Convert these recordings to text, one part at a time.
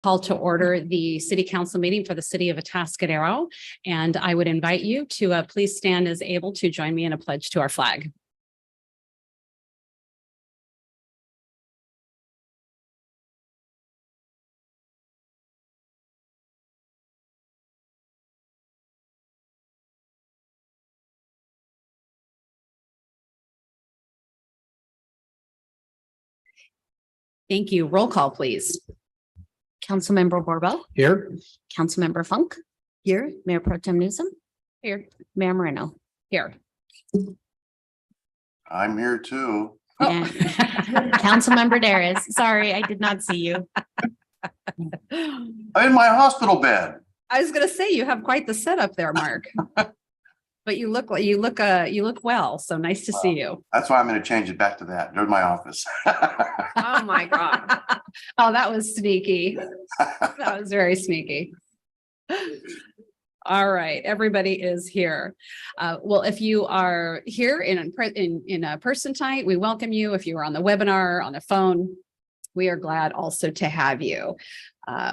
Call to order the city council meeting for the city of Atascadero. And I would invite you to please stand as able to join me in a pledge to our flag. Thank you. Roll call, please. Councilmember Borbo. Here. Councilmember Funk. Here. Mayor Pro Tem Newsom. Here. Mayor Moreno. Here. I'm here too. And Councilmember Daris. Sorry, I did not see you. I'm in my hospital bed. I was going to say you have quite the setup there, Mark. But you look well. So nice to see you. That's why I'm going to change it back to that. There's my office. Oh my God. Oh, that was sneaky. That was very sneaky. All right, everybody is here. Well, if you are here in a person tonight, we welcome you. If you are on the webinar, on the phone, we are glad also to have you.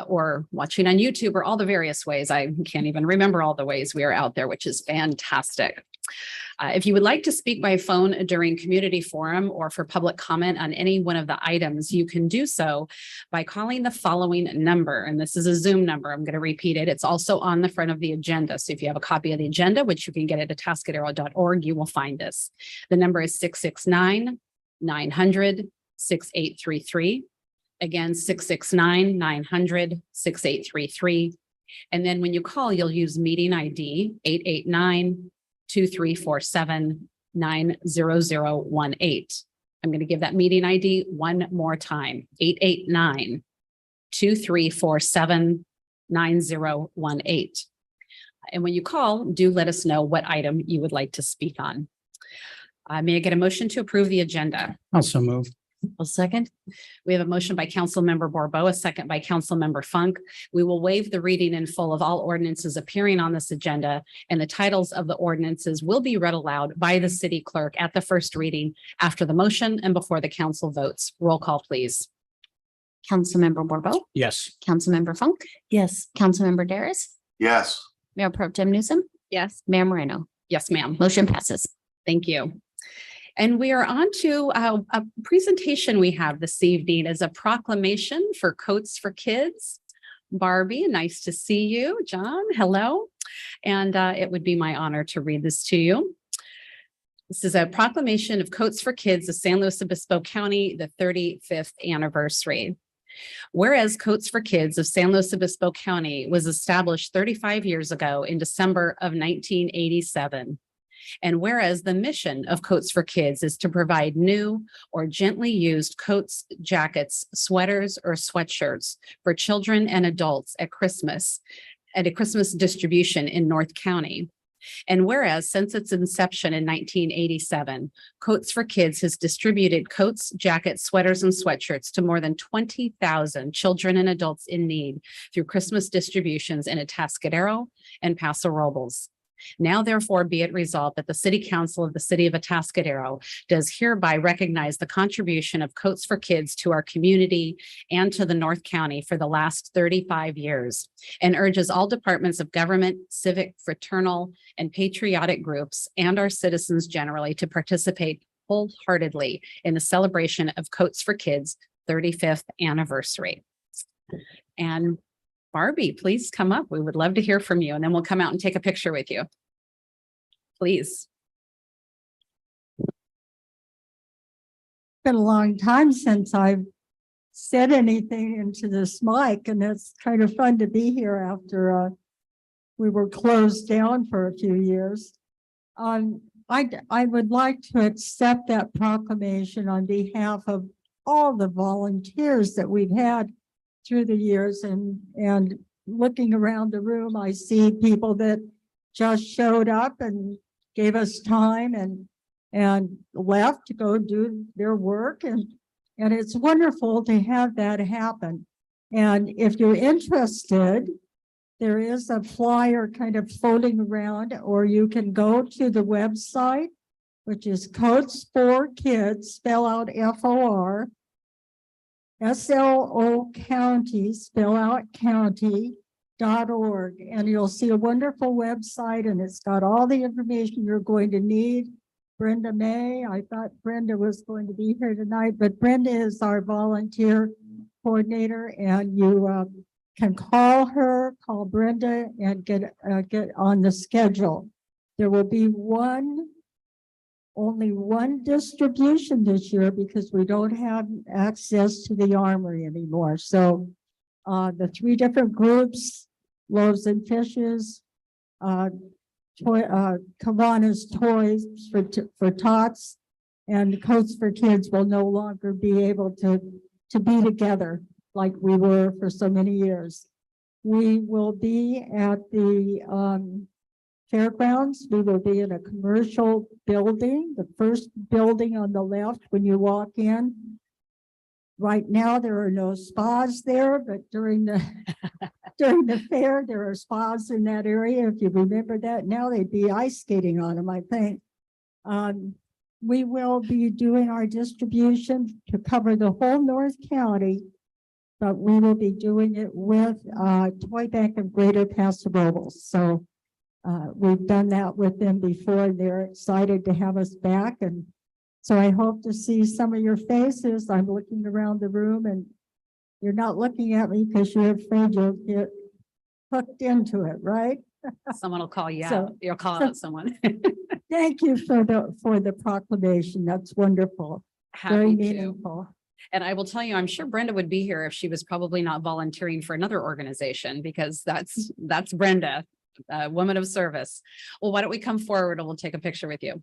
Or watching on YouTube or all the various ways. I can't even remember all the ways we are out there, which is fantastic. If you would like to speak by phone during community forum or for public comment on any one of the items, you can do so by calling the following number. And this is a Zoom number. I'm going to repeat it. It's also on the front of the agenda. So if you have a copy of the agenda, which you can get at atascadero.org, you will find this. The number is 669-900-6833. Again, 669-900-6833. And then when you call, you'll use meeting ID 889-2347-90018. I'm going to give that meeting ID one more time, 889-2347-9018. And when you call, do let us know what item you would like to speak on. May I get a motion to approve the agenda? Also move. A second. We have a motion by Councilmember Borbo, a second by Councilmember Funk. We will waive the reading in full of all ordinances appearing on this agenda, and the titles of the ordinances will be read aloud by the city clerk at the first reading after the motion and before the council votes. Roll call, please. Councilmember Borbo. Yes. Councilmember Funk. Yes. Councilmember Daris. Yes. Mayor Pro Tem Newsom. Yes. Mayor Moreno. Yes, ma'am. Motion passes. Thank you. And we are on to a presentation we have this evening as a proclamation for Coats for Kids. Barbie, nice to see you. John, hello. And it would be my honor to read this to you. This is a proclamation of Coats for Kids of San Luis Obispo County, the 35th anniversary. Whereas Coats for Kids of San Luis Obispo County was established 35 years ago in December of 1987. And whereas the mission of Coats for Kids is to provide new or gently used coats, jackets, sweaters, or sweatshirts for children and adults at Christmas, at a Christmas distribution in North County. And whereas since its inception in 1987, Coats for Kids has distributed coats, jackets, sweaters, and sweatshirts to more than 20,000 children and adults in need through Christmas distributions in Atascadero and Paso Robles. Now, therefore, be it resolved that the City Council of the City of Atascadero does hereby recognize the contribution of Coats for Kids to our community and to the North County for the last 35 years, and urges all departments of government, civic, fraternal, and patriotic groups and our citizens generally to participate wholeheartedly in the celebration of Coats for Kids' 35th anniversary. And Barbie, please come up. We would love to hear from you, and then we'll come out and take a picture with you. Please. It's been a long time since I've said anything into this mic, and it's kind of fun to be here after we were closed down for a few years. I would like to accept that proclamation on behalf of all the volunteers that we've had through the years, and looking around the room, I see people that just showed up and gave us time and left to go do their work, and it's wonderful to have that happen. And if you're interested, there is a flyer kind of floating around, or you can go to the website, which is Coats for Kids, spell out FOR, SLO County, spell out county.org, and you'll see a wonderful website, and it's got all the information you're going to need. Brenda May, I thought Brenda was going to be here tonight, but Brenda is our volunteer coordinator, and you can call her, call Brenda, and get on the schedule. There will be only one distribution this year because we don't have access to the armory anymore. So the 3 different groups, Loaves and Fishes, Kavana's Toys for Tots, and Coats for Kids will no longer be able to be together like we were for so many years. We will be at the fairgrounds. We will be in a commercial building, the first building on the left when you walk in. Right now, there are no spas there, but during the fair, there are spas in that area. If you remember that, now they'd be ice skating on them, I think. We will be doing our distribution to cover the whole North County, but we will be doing it with Toy Bank of Greater Paso Robles. So we've done that with them before. They're excited to have us back. And so I hope to see some of your faces. I'm looking around the room, and you're not looking at me because you're afraid you'll get hooked into it, right? Someone will call you So- out. You'll call out someone. Thank you for the proclamation. That's wonderful. Very Happy to. meaningful. And I will tell you, I'm sure Brenda would be here if she was probably not volunteering for another organization, because that's Brenda, a woman of service. Well, why don't we come forward and we'll take a picture with you.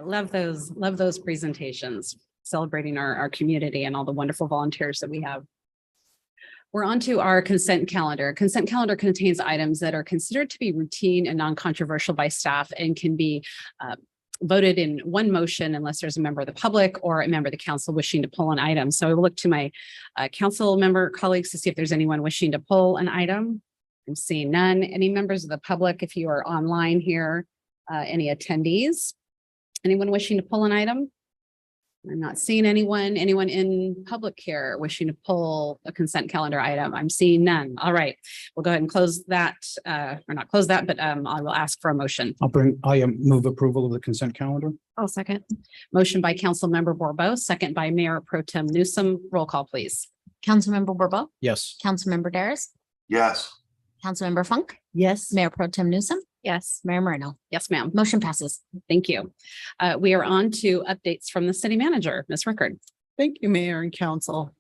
Love those presentations, celebrating our community and all the wonderful volunteers that we have. We're on to our consent calendar. Consent calendar contains items that are considered to be routine and non-controversial by staff and can be voted in one motion unless there's a member of the public or a member of the council wishing to pull an item. So I will look to my council member colleagues to see if there's anyone wishing to pull an item. I'm seeing none. Any members of the public, if you are online here, any attendees? Anyone wishing to pull an item? I'm not seeing anyone in public here wishing to pull a consent calendar item. I'm seeing none. All right, we'll go ahead and close that, or not close that, but I will ask for a motion. I move approval of the consent calendar. I'll second. Motion by Council Member Borbo, second by Mayor Pro Tem Newsom. Roll call, please. Councilmember Borbo, Yes. Councilmember Daris, Yes. Councilmember Funk, Yes. Mayor Pro Tem Newsom. Yes. Mayor Moreno. Yes, ma'am. Motion passes. Thank you. We are on to updates from the city manager, Ms. Rickard. Thank you, Mayor and Council.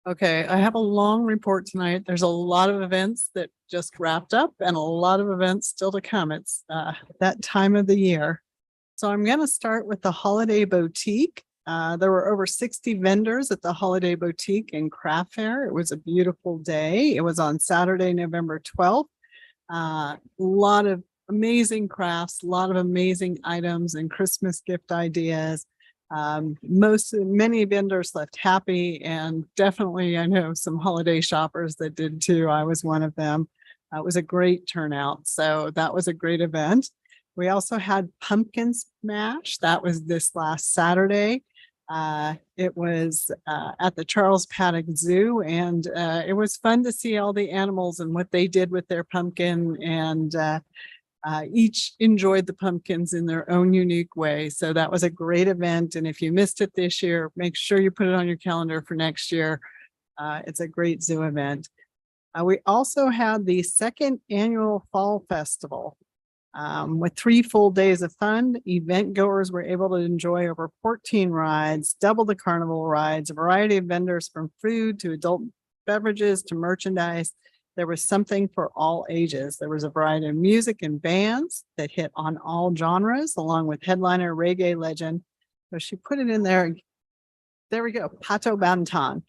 Okay, I have a long report tonight. There's a lot of events that just wrapped up and a lot of events still to come. It's that time of the year. So I'm going to start with the Holiday Boutique. There were over 60 vendors at the Holiday Boutique and Craft Fair. It was a beautiful day. It was on Saturday, November 12th. A lot of amazing crafts, a lot of amazing items and Christmas gift ideas. Many vendors left happy, and definitely I know some holiday shoppers that did too. I was one of them. It was a great turnout. So that was a great event. We also had Pumpkin Smash. That was this last Saturday. It was at the Charles Paddock Zoo, and it was fun to see all the animals and what they did with their pumpkin, and each enjoyed the pumpkins in their own unique way. So that was a great event. And if you missed it this year, make sure you put it on your calendar for next year. It's a great zoo event. We also had the second annual Fall Festival. With 3 full days of fun, event goers were able to enjoy over 14 rides, double the carnival rides, a variety of vendors from food to adult beverages to merchandise. There was something for all ages. There was a variety of music and bands that hit on all genres, along with headliner reggae legend. So she put it in there. There we go. Pato Banton.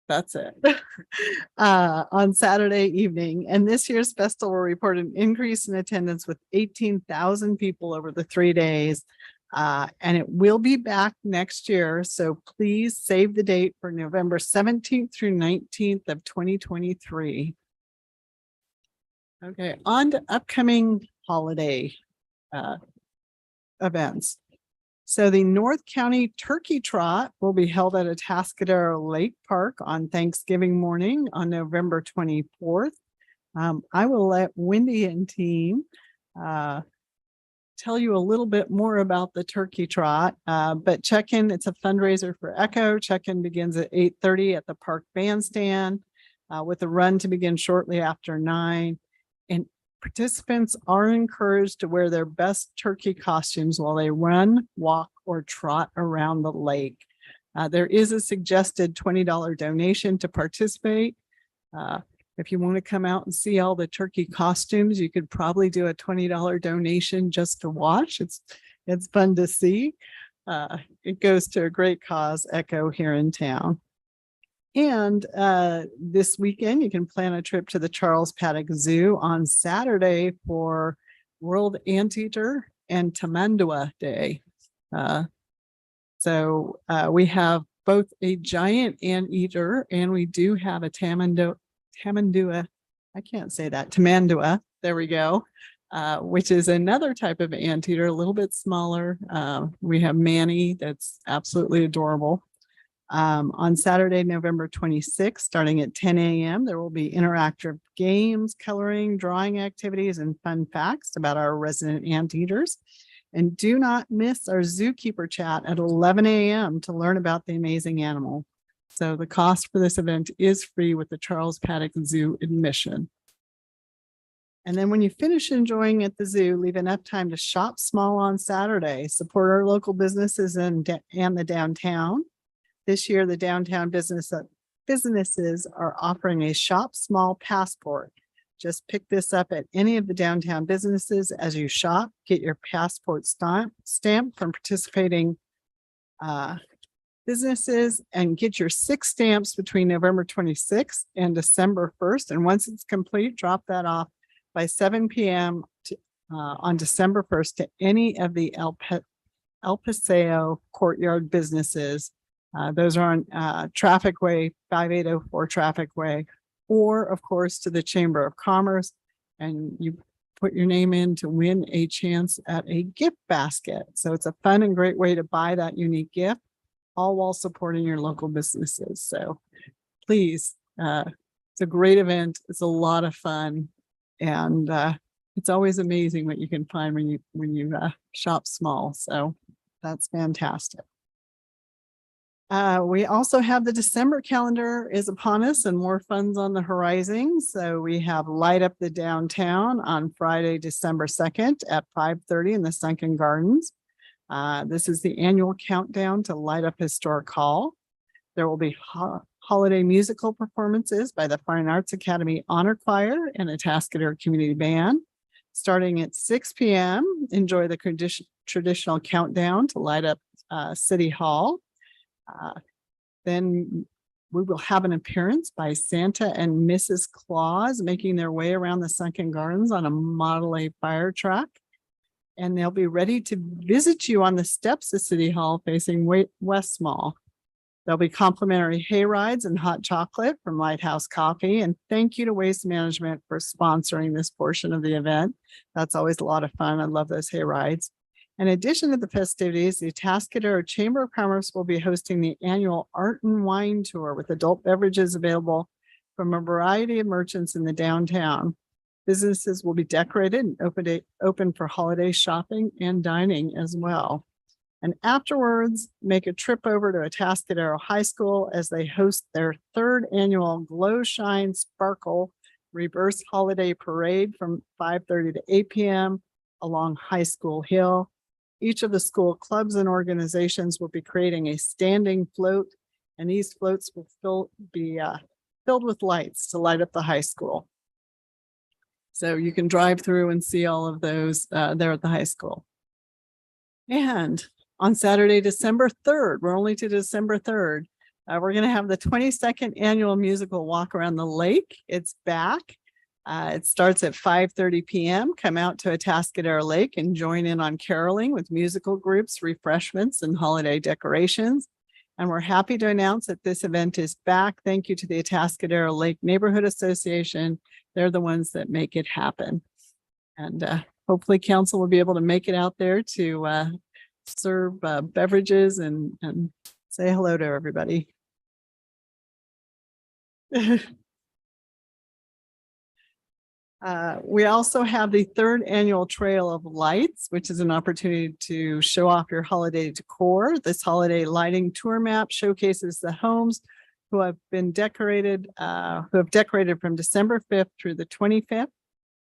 That's it. On Saturday evening. And this year's festival reported an increase in attendance with 18,000 people over the 3 days. And it will be back next year. So please save the date for November 17th through 19th of 2023. Okay, on to upcoming holiday events. So the North County Turkey Trot will be held at Atascadero Lake Park on Thanksgiving morning on November 24th. I will let Wendy and team tell you a little bit more about the Turkey Trot, but check-in, it's a fundraiser for ECHO. Check-in begins at 8:30 at the park bandstand with a run to begin shortly after 9. And participants are encouraged to wear their best turkey costumes while they run, walk, or trot around the lake. There is a suggested $20 donation to participate. If you want to come out and see all the turkey costumes, you could probably do a $20 donation just to watch. It's fun to see. It goes to a great cause, ECHO, here in town. And this weekend, you can plan a trip to the Charles Paddock Zoo on Saturday for World Anteater and Tamandua Day. So we have both a giant anteater, and we do have a tamandua. I can't say that. Tamandua. There we go. Which is another type of anteater, a little bit smaller. We have Manny, that's absolutely adorable. On Saturday, November 26th, starting at 10 a.m., there will be interactive games, coloring, drawing activities, and fun facts about our resident anteaters. And do not miss our zookeeper chat at 11 a.m. to learn about the amazing animal. So the cost for this event is free with the Charles Paddock Zoo admission. And then when you finish enjoying at the zoo, leave enough time to shop small on Saturday, support our local businesses and the downtown. This year, the downtown businesses are offering a shop small passport. Just pick this up at any of the downtown businesses as you shop. Get your passport stamp from participating businesses and get your 6 stamps between November 26th and December 1st. And once it's complete, drop that off by 7 p.m. On December 1st to any of the El Paseo Courtyard businesses. Those are on Traffic Way, 5804 Traffic Way, or of course to the Chamber of Commerce, and you put your name in to win a chance at a gift basket. So it's a fun and great way to buy that unique gift, all while supporting your local businesses. So please, it's a great event. It's a lot of fun, and it's always amazing what you can find when you shop small. So that's fantastic. We also have the December calendar is upon us and more fun's on the horizon. So we have Light Up the Downtown on Friday, December 2nd at 5:30 in the Sunken Gardens. This is the annual countdown to light up Historic Hall. There will be holiday musical performances by the Fine Arts Academy Honor Choir and Atascadero Community Band. Starting at 6 p.m., enjoy the traditional countdown to light up City Hall. Then we will have an appearance by Santa and Mrs. Claus making their way around the Sunken Gardens on a Model A fire truck. And they'll be ready to visit you on the steps of City Hall facing West Mall. There'll be complimentary hay rides and hot chocolate from Lighthouse Coffee. And thank you to Waste Management for sponsoring this portion of the event. That's always a lot of fun. I love those hay rides. In addition to the festivities, the Atascadero Chamber of Commerce will be hosting the annual Art and Wine Tour with adult beverages available from a variety of merchants in the downtown. Businesses will be decorated and open for holiday shopping and dining as well. And afterwards, make a trip over to Atascadero High School as they host their third annual Glow Shine Sparkle Reverse Holiday Parade from 5:30 to 8 p.m. along High School Hill. Each of the school clubs and organizations will be creating a standing float, and these floats will be filled with lights to light up the high school. So you can drive through and see all of those there at the high school. And on Saturday, December 3rd, we're only to December 3rd, we're going to have the 22nd annual musical walk around the lake. It's back. It starts at 5:30 p.m. Come out to Atascadero Lake and join in on caroling with musical groups, refreshments, and holiday decorations. And we're happy to announce that this event is back. Thank you to the Atascadero Lake Neighborhood Association. They're the ones that make it happen. And hopefully council will be able to make it out there to serve beverages and say hello to everybody. We also have the third annual Trail of Lights, which is an opportunity to show off your holiday decor. This holiday lighting tour map showcases the homes who have decorated from December 5th through the 25th.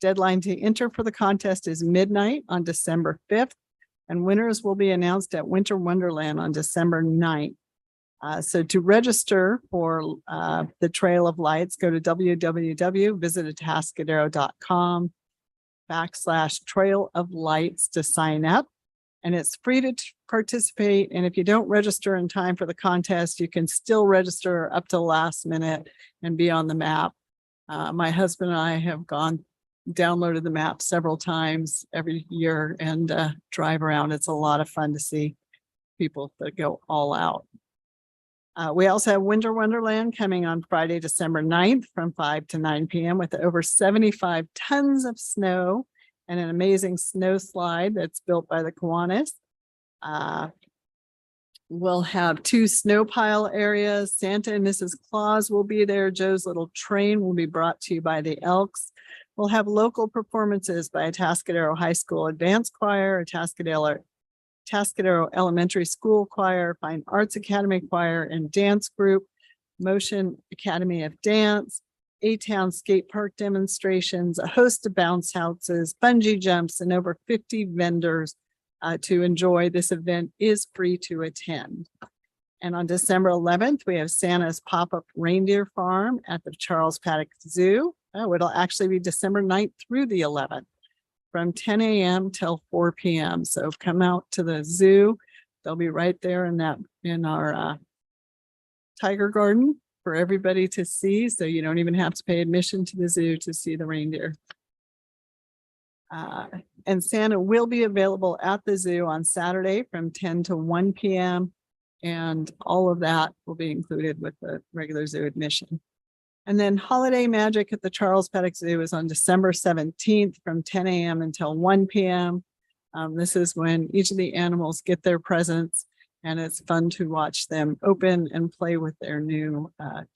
Deadline to enter for the contest is midnight on December 5th, and winners will be announced at Winter Wonderland on December 9th. So to register for the Trail of Lights, go to www.visitatascadero.com/Trail of Lights to sign up. And it's free to participate. And if you don't register in time for the contest, you can still register up to the last minute and be on the map. My husband and I have downloaded the map several times every year and drive around. It's a lot of fun to see people that go all out. We also have Winter Wonderland coming on Friday, December 9th from 5 to 9 p.m. with over 75 tons of snow and an amazing snow slide that's built by the Kiwanis. We'll have 2 snow pile areas. Santa and Mrs. Claus will be there. Joe's Little Train will be brought to you by the Elks. We'll have local performances by Atascadero High School Advanced Choir, Atascadero Elementary School Choir, Fine Arts Academy Choir and Dance Group, Motion Academy of Dance, A-Town Skate Park demonstrations, a host of bounce houses, bungee jumps, and over 50 vendors to enjoy. This event is free to attend. And on December 11th, we have Santa's Pop-Up Reindeer Farm at the Charles Paddock Zoo. Oh, it'll actually be December 9th through the 11th. From 10 a.m. till 4 p.m. So come out to the zoo. They'll be right there in our tiger garden for everybody to see. So you don't even have to pay admission to the zoo to see the reindeer. And Santa will be available at the zoo on Saturday from 10 to 1 p.m. And all of that will be included with the regular zoo admission. And then Holiday Magic at the Charles Paddock Zoo is on December 17th from 10 a.m. until 1 p.m. This is when each of the animals get their presents, and it's fun to watch them open and play with their new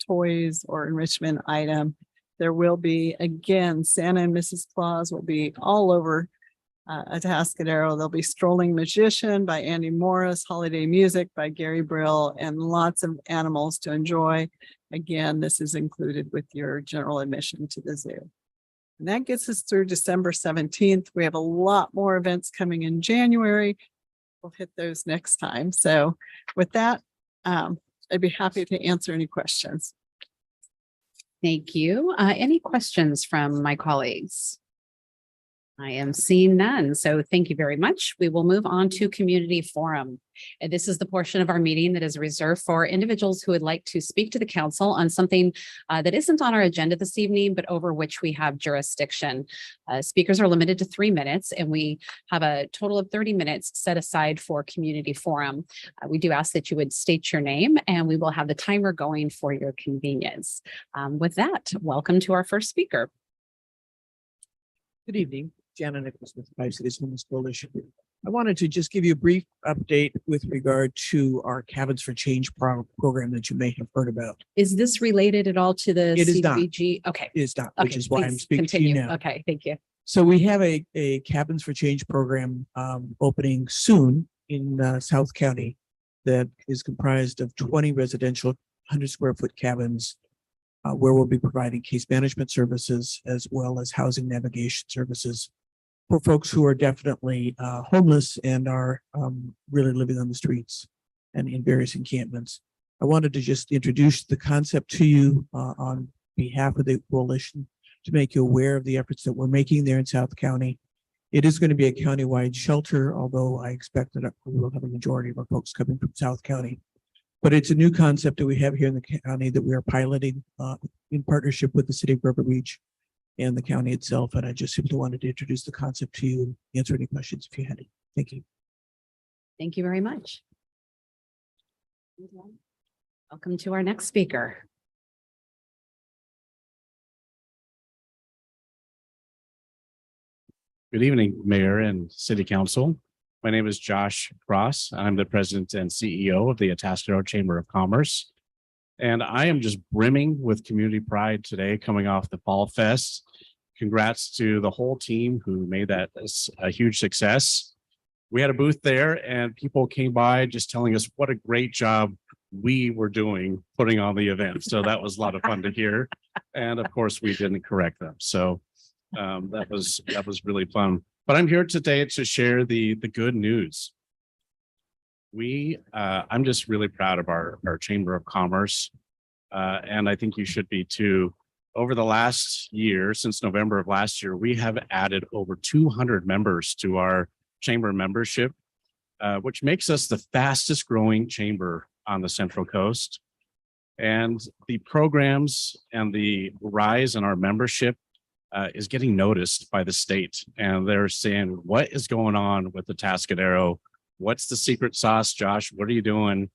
toys or enrichment item. There will be, again, Santa and Mrs. Claus will be all over Atascadero. There'll be Strolling Magician by Andy Morris, holiday music by Gary Brill, and lots of animals to enjoy. Again, this is included with your general admission to the zoo. And that gets us through December 17th. We have a lot more events coming in January. We'll hit those next time. So with that, I'd be happy to answer any questions. Thank you. Any questions from my colleagues? I am seeing none. So thank you very much. We will move on to community forum. And this is the portion of our meeting that is reserved for individuals who would like to speak to the council on something that isn't on our agenda this evening, but over which we have jurisdiction. Speakers are limited to 3 minutes, and we have a total of 30 minutes set aside for community forum. We do ask that you would state your name, and we will have the timer going for your convenience. With that, welcome to our first speaker. Good evening, Jana Nicholas with Five Cities Homeless Coalition. I wanted to just give you a brief update with regard to our Cabins for Change program that you may have heard about. Is this related at all to the It is not. CDBG? Okay. It is not, which Okay, is why I'm please speaking to you continue. now. Okay, thank you. So we have a Cabins for Change program opening soon in South County that is comprised of 20 residential 100-square-foot cabins where we'll be providing case management services as well as housing navigation services for folks who are definitely homeless and are really living on the streets and in various encampments. I wanted to just introduce the concept to you on behalf of the coalition to make you aware of the efforts that we're making there in South County. It is going to be a countywide shelter, although I expect that we will have a majority of our folks coming from South County. But it's a new concept that we have here in the county that we are piloting in partnership with the city of River Beach and the county itself. And I just simply wanted to introduce the concept to you and answer any questions if you had any. Thank you. Thank you very much. Welcome to our next speaker. Good evening, Mayor and City Council. My name is Josh Cross. I'm the President and CEO of the Atascadero Chamber of Commerce. And I am just brimming with community pride today coming off the Fall Fest. Congrats to the whole team who made that a huge success. We had a booth there and people came by just telling us what a great job we were doing putting on the event. So that was a lot of fun to hear. And of course, we didn't correct them. So that was really fun. But I'm here today to share the good news. I'm just really proud of our Chamber of Commerce, and I think you should be too. Over the last year, since November of last year, we have added over 200 members to our chamber membership, which makes us the fastest growing chamber on the Central Coast. And the programs and the rise in our membership is getting noticed by the state, and they're saying, what is going on with the Atascadero? What's the secret sauce, Josh? What are you doing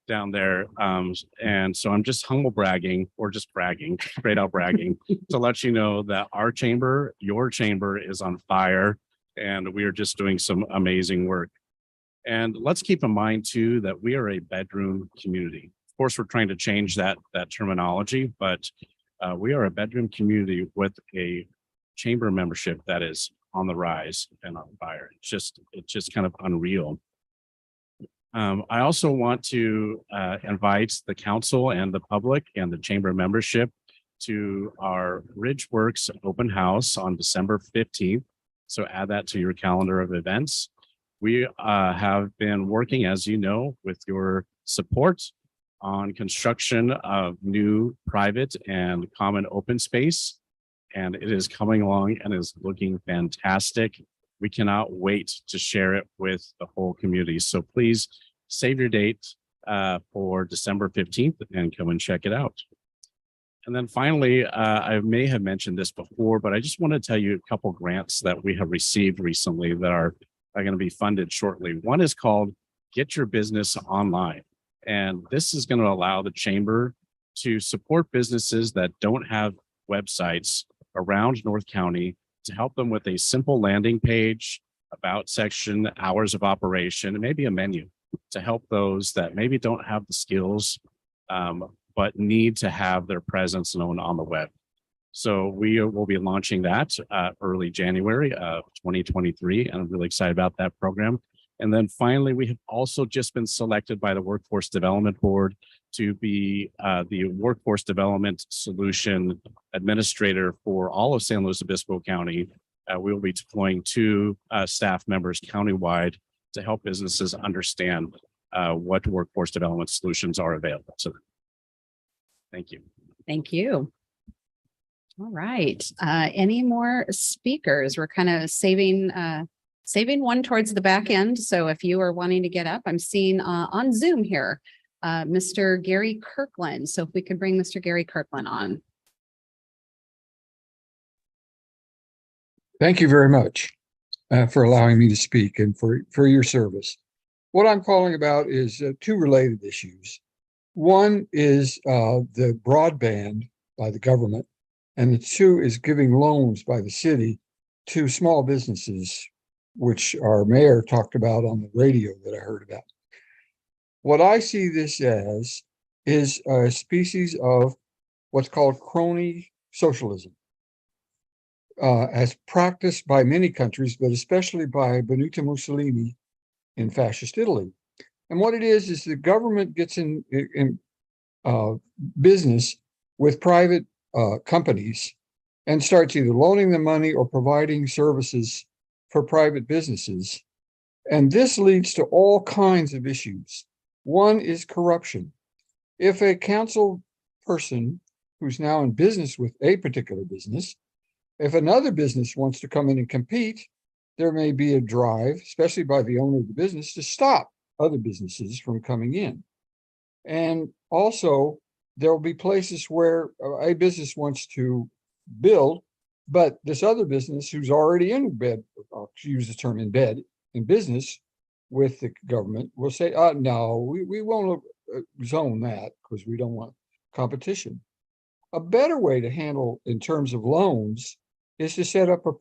down there? And so I'm just humble bragging, or just bragging, straight out bragging, to let you know that our chamber, your chamber, is on fire, and we are just doing some amazing work. And let's keep in mind too that we are a bedroom community. Of course, we're trying to change that terminology, but we are a bedroom community with a chamber membership that is on the rise and on fire. It's just kind of unreal. I also want to invite the council and the public and the chamber membership to our Ridgeworks open house on December 15th. So add that to your calendar of events. We have been working, as you know, with your support on construction of new private and common open space. And it is coming along and is looking fantastic. We cannot wait to share it with the whole community. So please save your date for December 15th and come and check it out. And then finally, I may have mentioned this before, but I just want to tell you a couple grants that we have received recently that are going to be funded shortly. One is called Get Your Business Online. And this is going to allow the chamber to support businesses that don't have websites around North County to help them with a simple landing page, about section, hours of operation, and maybe a menu to help those that maybe don't have the skills, but need to have their presence known on the web. So we will be launching that early January of 2023, and I'm really excited about that program. And then finally, we have also just been selected by the Workforce Development Board to be the Workforce Development Solution Administrator for all of San Luis Obispo County. We will be deploying 2 staff members countywide to help businesses understand what workforce development solutions are available to them. Thank you. Thank you. All right. Any more speakers? We're kind of saving one towards the back end. So if you are wanting to get up, I'm seeing on Zoom here, Mr. Gary Kirkland. So if we could bring Mr. Gary Kirkland on. Thank you very much for allowing me to speak and for your service. What I'm calling about is two related issues. One is the broadband by the government, and the two is giving loans by the city to small businesses, which our mayor talked about on the radio that I heard about. What I see this as is a species of what's called crony socialism, as practiced by many countries, but especially by Benito Mussolini in fascist Italy. And what it is the government gets in business with private companies and starts either loaning them money or providing services for private businesses. And this leads to all kinds of issues. One is corruption. If a council person who's now in business with a particular business, if another business wants to come in and compete, there may be a drive, especially by the owner of the business, to stop other businesses from coming in. And also, there will be places where a business wants to build, but this other business who's already in bed, I'll use the term in business with the government will say, no, we won't zone that because we don't want competition. A better way to handle in terms of loans is to set up a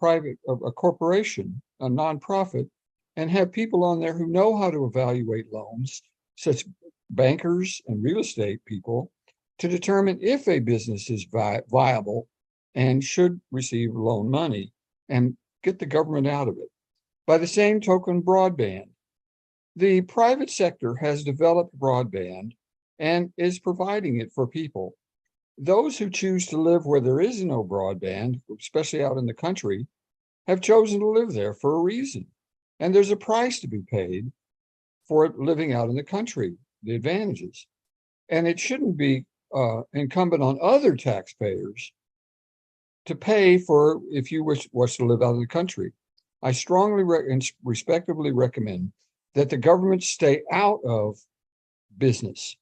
corporation, a nonprofit, and have people on there who know how to evaluate loans, such bankers and real estate people, to determine if a business is viable and should receive loan money and get the government out of it. By the same token, broadband. The private sector has developed broadband and is providing it for people. Those who choose to live where there is no broadband, especially out in the country, have chosen to live there for a reason. And there's a price to be paid for living out in the country, the advantages. And it shouldn't be incumbent on other taxpayers to pay for if you wish to live out in the country. I strongly and respectively recommend that the government stay out of business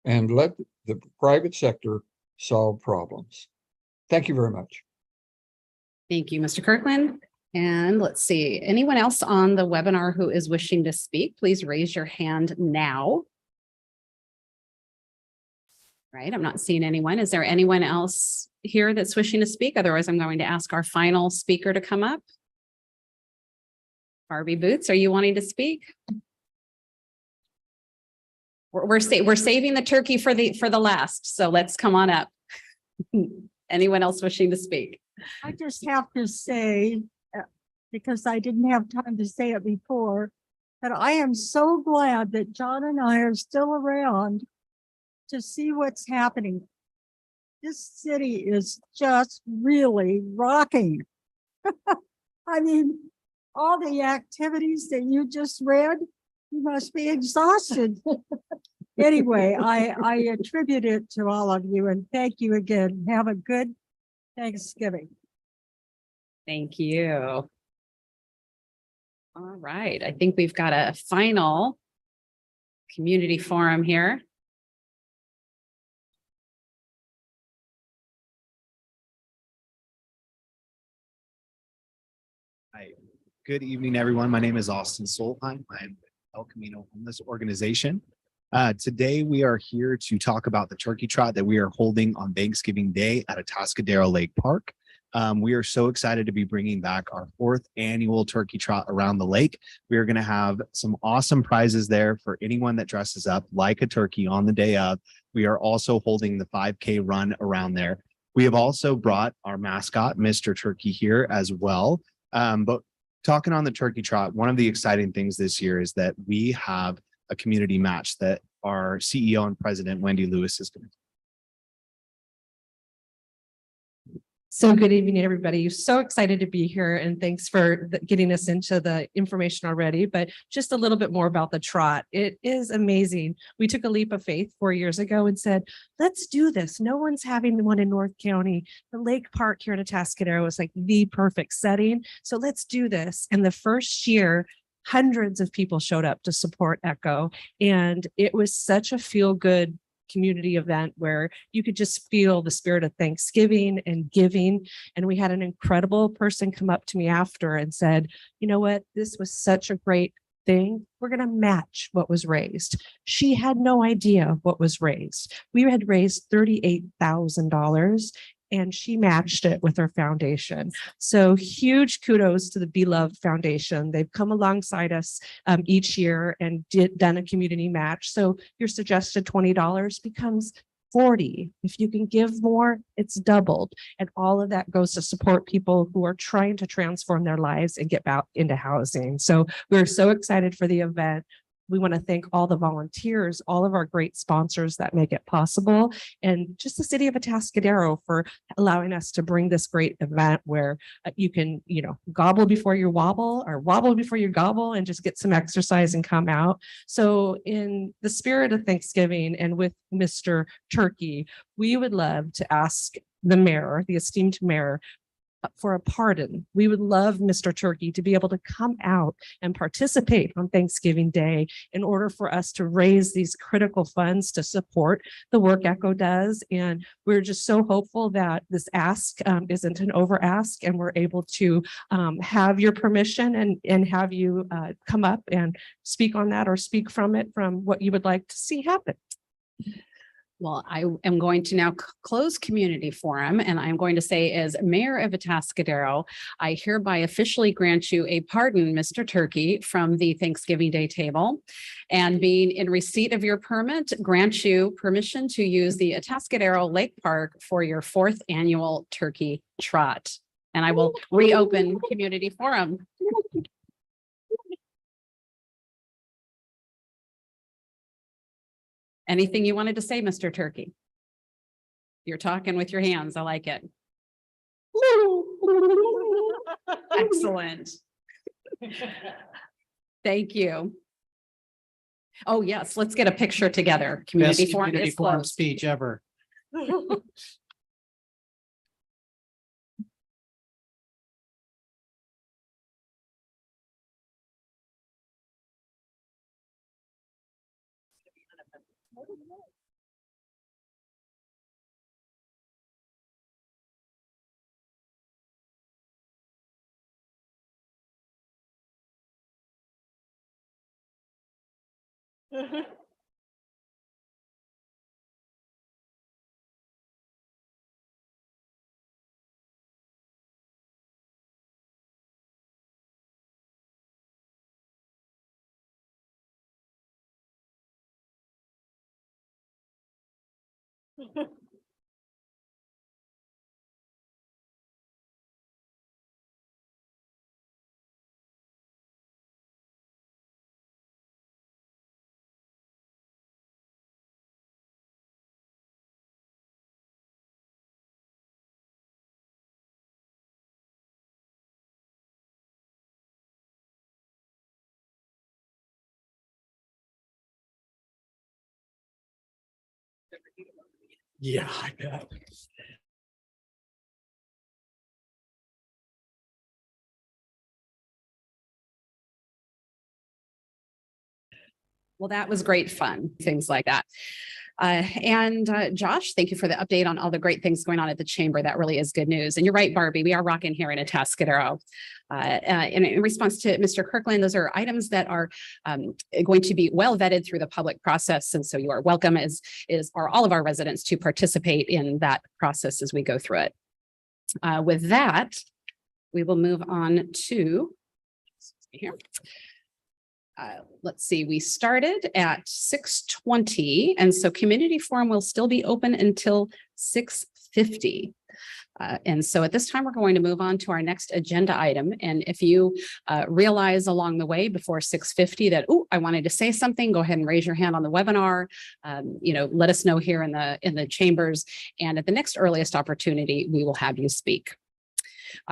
and let the private sector solve problems. Thank you very much. Thank you, Mr. Kirkland. And let's see, anyone else on the webinar who is wishing to speak, please raise your hand now. Right, I'm not seeing anyone. Is there anyone else here that's wishing to speak? Otherwise, I'm going to ask our final speaker to come up. Barbie Boots, are you wanting to speak? We're saving the turkey for the last, so let's come on up. Anyone else wishing to speak? I just have to say, because I didn't have time to say it before, that I am so glad that John and I are still around to see what's happening. This city is just really rocking. I mean, all the activities that you just read, you must be exhausted. Anyway, I attribute it to all of you and thank you again. Have a good Thanksgiving. Thank you. All right, I think we've got a final community forum here. Hi, good evening, everyone. My name is Austin Solheim. I'm with El Camino Homeless Organization. Today, we are here to talk about the turkey trot that we are holding on Thanksgiving Day at Atascadero Lake Park. We are so excited to be bringing back our 4th annual turkey trot around the lake. We are going to have some awesome prizes there for anyone that dresses up like a turkey on the day of. We are also holding the 5K run around there. We have also brought our mascot, Mr. Turkey, here as well. But talking on the turkey trot, one of the exciting things this year is that we have a community match that our CEO and president, Wendy Lewis, is going to. So good evening, everybody. So excited to be here and thanks for getting us into the information already, but just a little bit more about the trot. It is amazing. We took a leap of faith 4 years ago and said, let's do this. No one's having one in North County. The lake park here in Atascadero was like the perfect setting. So let's do this. And the first year, hundreds of people showed up to support Echo. And it was such a feel-good community event where you could just feel the spirit of Thanksgiving and giving. And we had an incredible person come up to me after and said, you know what, this was such a great thing. We're going to match what was raised. She had no idea what was raised. We had raised $38,000 and she matched it with her foundation. So huge kudos to the Be Loved Foundation. They've come alongside us each year and done a community match. So your suggested $20 becomes $40. If you can give more, it's doubled. And all of that goes to support people who are trying to transform their lives and get back into housing. So we're so excited for the event. We want to thank all the volunteers, all of our great sponsors that make it possible, and just the city of Atascadero for allowing us to bring this great event where you can, gobble before you wobble or wobble before you gobble and just get some exercise and come out. So in the spirit of Thanksgiving and with Mr. Turkey, we would love to ask the mayor, the esteemed mayor, for a pardon. We would love Mr. Turkey to be able to come out and participate on Thanksgiving Day in order for us to raise these critical funds to support the work Echo does. And we're just so hopeful that this ask isn't an over ask and we're able to have your permission and have you come up and speak on that or speak from it from what you would like to see happen. Well, I am going to now close community forum, and I'm going to say, as mayor of Atascadero, I hereby officially grant you a pardon, Mr. Turkey, from the Thanksgiving Day table, and being in receipt of your permit, grant you permission to use the Atascadero Lake Park for your 4th annual turkey trot. And I will reopen community forum. Anything you wanted to say, Mr. Turkey? You're talking with your hands. I like it. Excellent. Thank you. Oh, yes. Let's get a picture together. Community Best forum community is forum closed. speech ever. Yeah, I bet. Well, that was great fun, things like that. Josh, thank you for the update on all the great things going on at the chamber. That really is good news. And you're right, Barbie, we are rocking here in Atascadero. In response to Mr. Kirkland, those are items that are going to be well vetted through the public process. And so you are welcome, as are all of our residents, to participate in that process as we go through it. With that, we will move on to here. Let's see, we started at 6:20, and so community forum will still be open until 6:50. And so at this time, we're going to move on to our next agenda item. And if you realize along the way before 6:50 that, oh, I wanted to say something, go ahead and raise your hand on the webinar. Let us know here in the chambers. And at the next earliest opportunity, we will have you speak.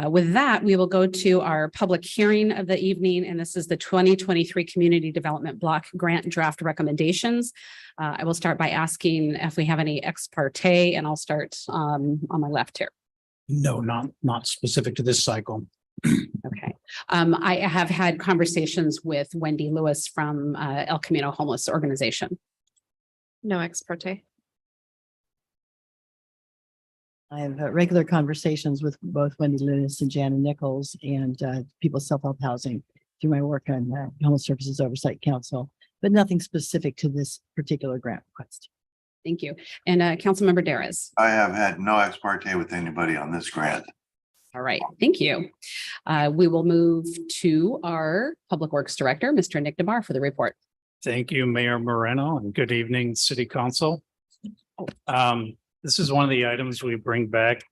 With that, we will go to our public hearing of the evening, and this is the 2023 Community Development Block Grant Draft Recommendations. I will start by asking if we have any ex parte, and I'll start on my left here. No, not specific to this cycle. Okay. I have had conversations with Wendy Lewis from El Camino Homeless Organization. No ex parte. I have regular conversations with both Wendy Lewis and Jana Nichols and People's Self-Help Housing through my work on Homeless Services Oversight Council, but nothing specific to this particular grant request. Thank you. And Councilmember Daris. I have had no ex parte with anybody on this grant. All right, thank you. We will move to our Public Works Director, Mr. Nick DeMar, for the report. Thank you, Mayor Moreno, and good evening, City Council. This is one of the items we bring back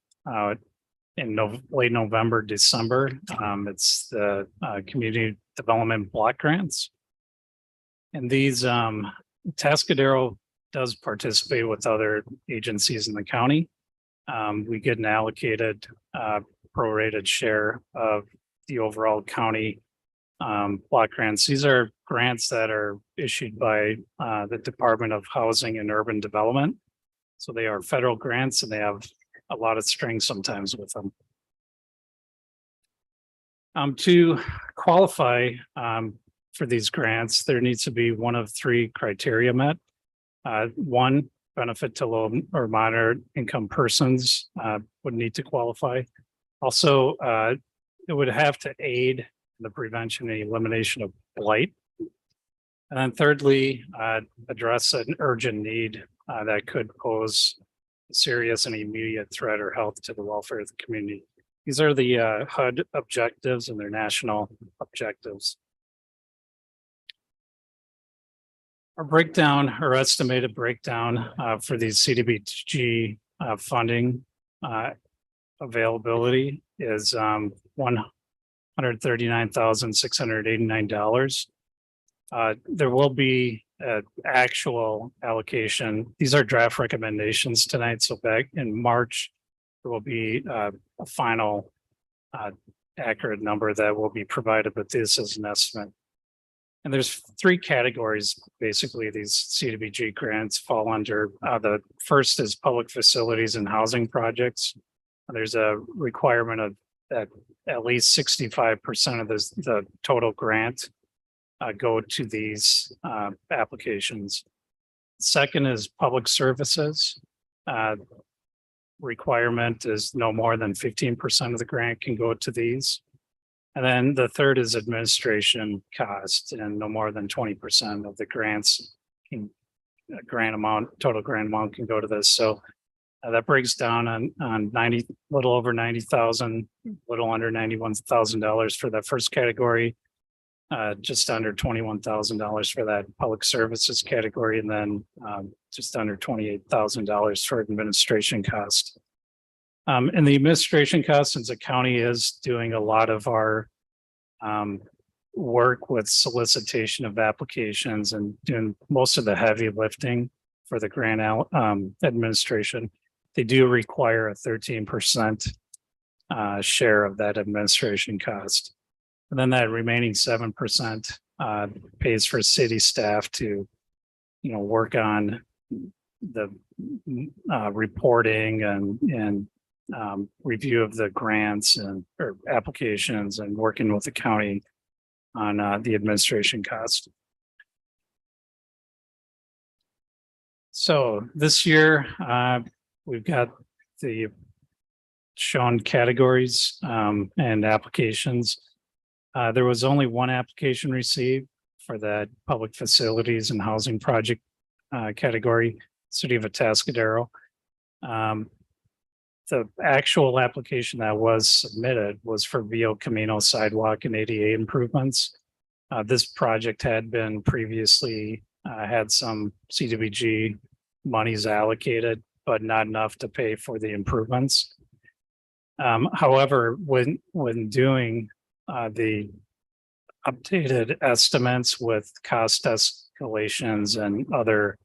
in late November, December. It's the Community Development Block Grants. And these Atascadero does participate with other agencies in the county. We get an allocated prorated share of the overall county block grants. These are grants that are issued by the Department of Housing and Urban Development. So they are federal grants and they have a lot of strings sometimes with them. To qualify for these grants, there needs to be one of three criteria met. One, benefit to low or moderate income persons would need to qualify. Also, it would have to aid in the prevention and elimination of blight. And then thirdly, address an urgent need that could pose a serious and immediate threat or health to the welfare of the community. These are the HUD objectives and their national objectives. Our breakdown or estimated breakdown for these CDBG funding availability is $139,689. There will be an actual allocation. These are draft recommendations tonight. So back in March, there will be a final accurate number that will be provided, but this is an estimate. And there's three categories. Basically, these CDBG grants fall under. The first is public facilities and housing projects. There's a requirement of that at least 65% of the total grant go to these applications. Second is public services. Requirement is no more than 15% of the grant can go to these. And then the third is administration cost, and no more than 20% of the grants can total grant amount can go to this. So that breaks down on little over 90,000, little under $91,000 for that first category. Just under $21,000 for that public services category, and then just under $28,000 for administration cost. And the administration cost, since the county is doing a lot of our work with solicitation of applications and doing most of the heavy lifting for the grant administration, they do require a 13% share of that administration cost. And then that remaining 7% pays for city staff to, work on the reporting and review of the grants or applications and working with the county on the administration cost. So this year we've got the shown categories and applications. There was only one application received for that public facilities and housing project category, City of Atascadero. The actual application that was submitted was for Vio Camino sidewalk and ADA improvements. This project had been previously had some CDBG monies allocated, but not enough to pay for the improvements. However, when doing the updated estimates with cost escalations and other,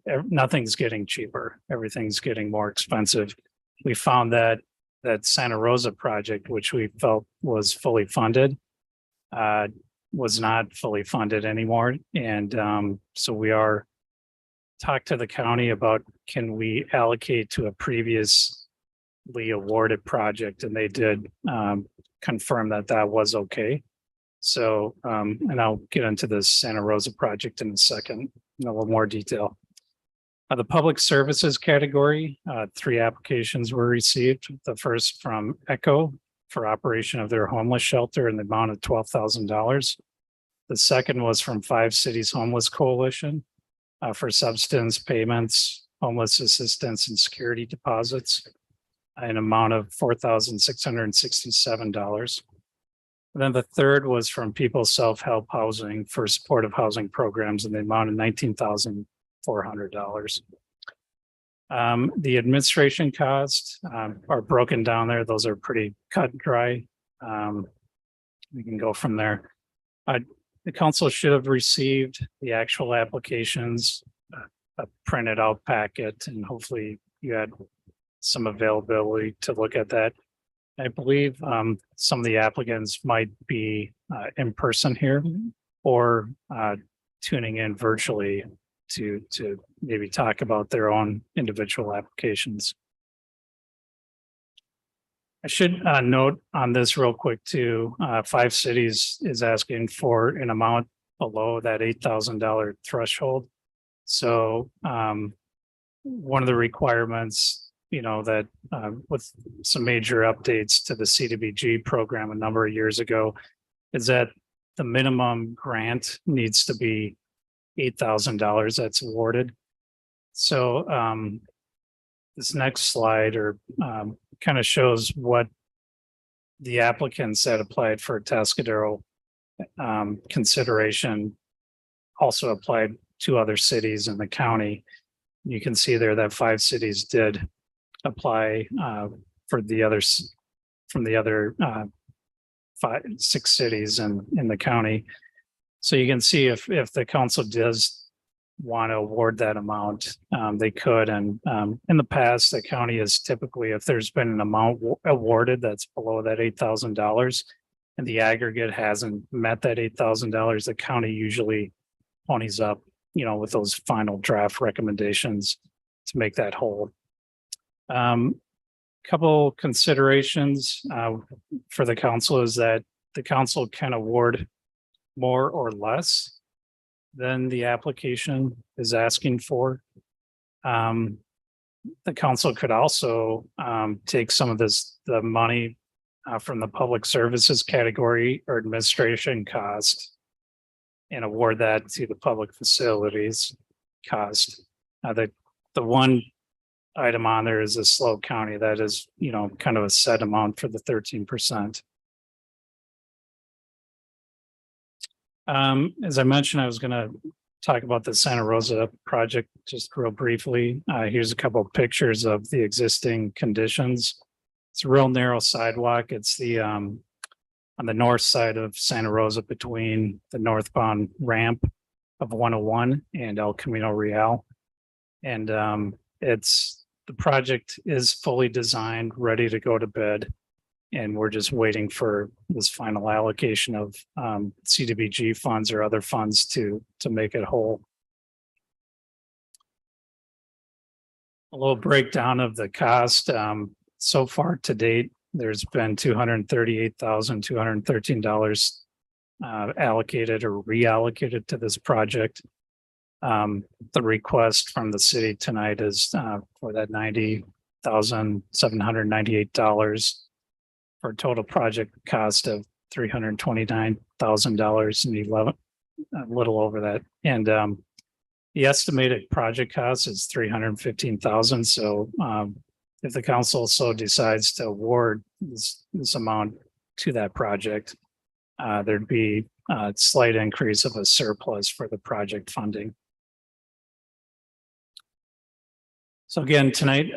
nothing's getting cheaper. Everything's getting more expensive. We found that Santa Rosa project, which we felt was fully funded, was not fully funded anymore. And so we are talk to the county about, can we allocate to a previously awarded project? And they did confirm that that was okay. So, and I'll get into the Santa Rosa project in a second in a little more detail. The public services category, 3 applications were received. The first from Echo for operation of their homeless shelter in the amount of $12,000. The second was from 5 Cities Homeless Coalition for substance payments, homeless assistance, and security deposits, an amount of $4,667. And then the third was from People Self-Help Housing for supportive housing programs in the amount of $19,400. The administration costs are broken down there. Those are pretty cut and dry. We can go from there. The council should have received the actual applications, a printed out packet, and hopefully you had some availability to look at that. I believe some of the applicants might be in person here or tuning in virtually to maybe talk about their own individual applications. I should note on this real quick too, 5 Cities is asking for an amount below that $8,000 threshold. So one of the requirements, that with some major updates to the CDBG program a number of years ago, is that the minimum grant needs to be $8,000 that's awarded. So this next slide kind of shows what the applicants that applied for Atascadero consideration also applied to other cities in the county. You can see there that 5 cities did apply for the others from the other 6 cities in the county. So you can see if the council does want to award that amount, they could. And in the past, the county is typically, if there's been an amount awarded that's below that $8,000 and the aggregate hasn't met that $8,000, the county usually ponies up, with those final draft recommendations to make that whole. Couple considerations for the council is that the council can award more or less than the application is asking for. The council could also take some of the money from the public services category or administration cost and award that to the public facilities cost. The one item on there is a Slow County that is, kind of a set amount for the 13%. As I mentioned, I was going to talk about the Santa Rosa project just real briefly. Here's a couple of pictures of the existing conditions. It's a real narrow sidewalk. It's the on the north side of Santa Rosa between the northbound ramp of 101 and El Camino Real. And the project is fully designed, ready to go to bid. And we're just waiting for this final allocation of CDBG funds or other funds to make it whole. A little breakdown of the cost. So far to date, there's been $238,213 allocated or reallocated to this project. The request from the city tonight is for that $90,798 for a total project cost of $329,000 and a little over that. And the estimated project cost is $315,000. So if the council so decides to award this amount to that project, there'd be a slight increase of a surplus for the project funding. So again, tonight,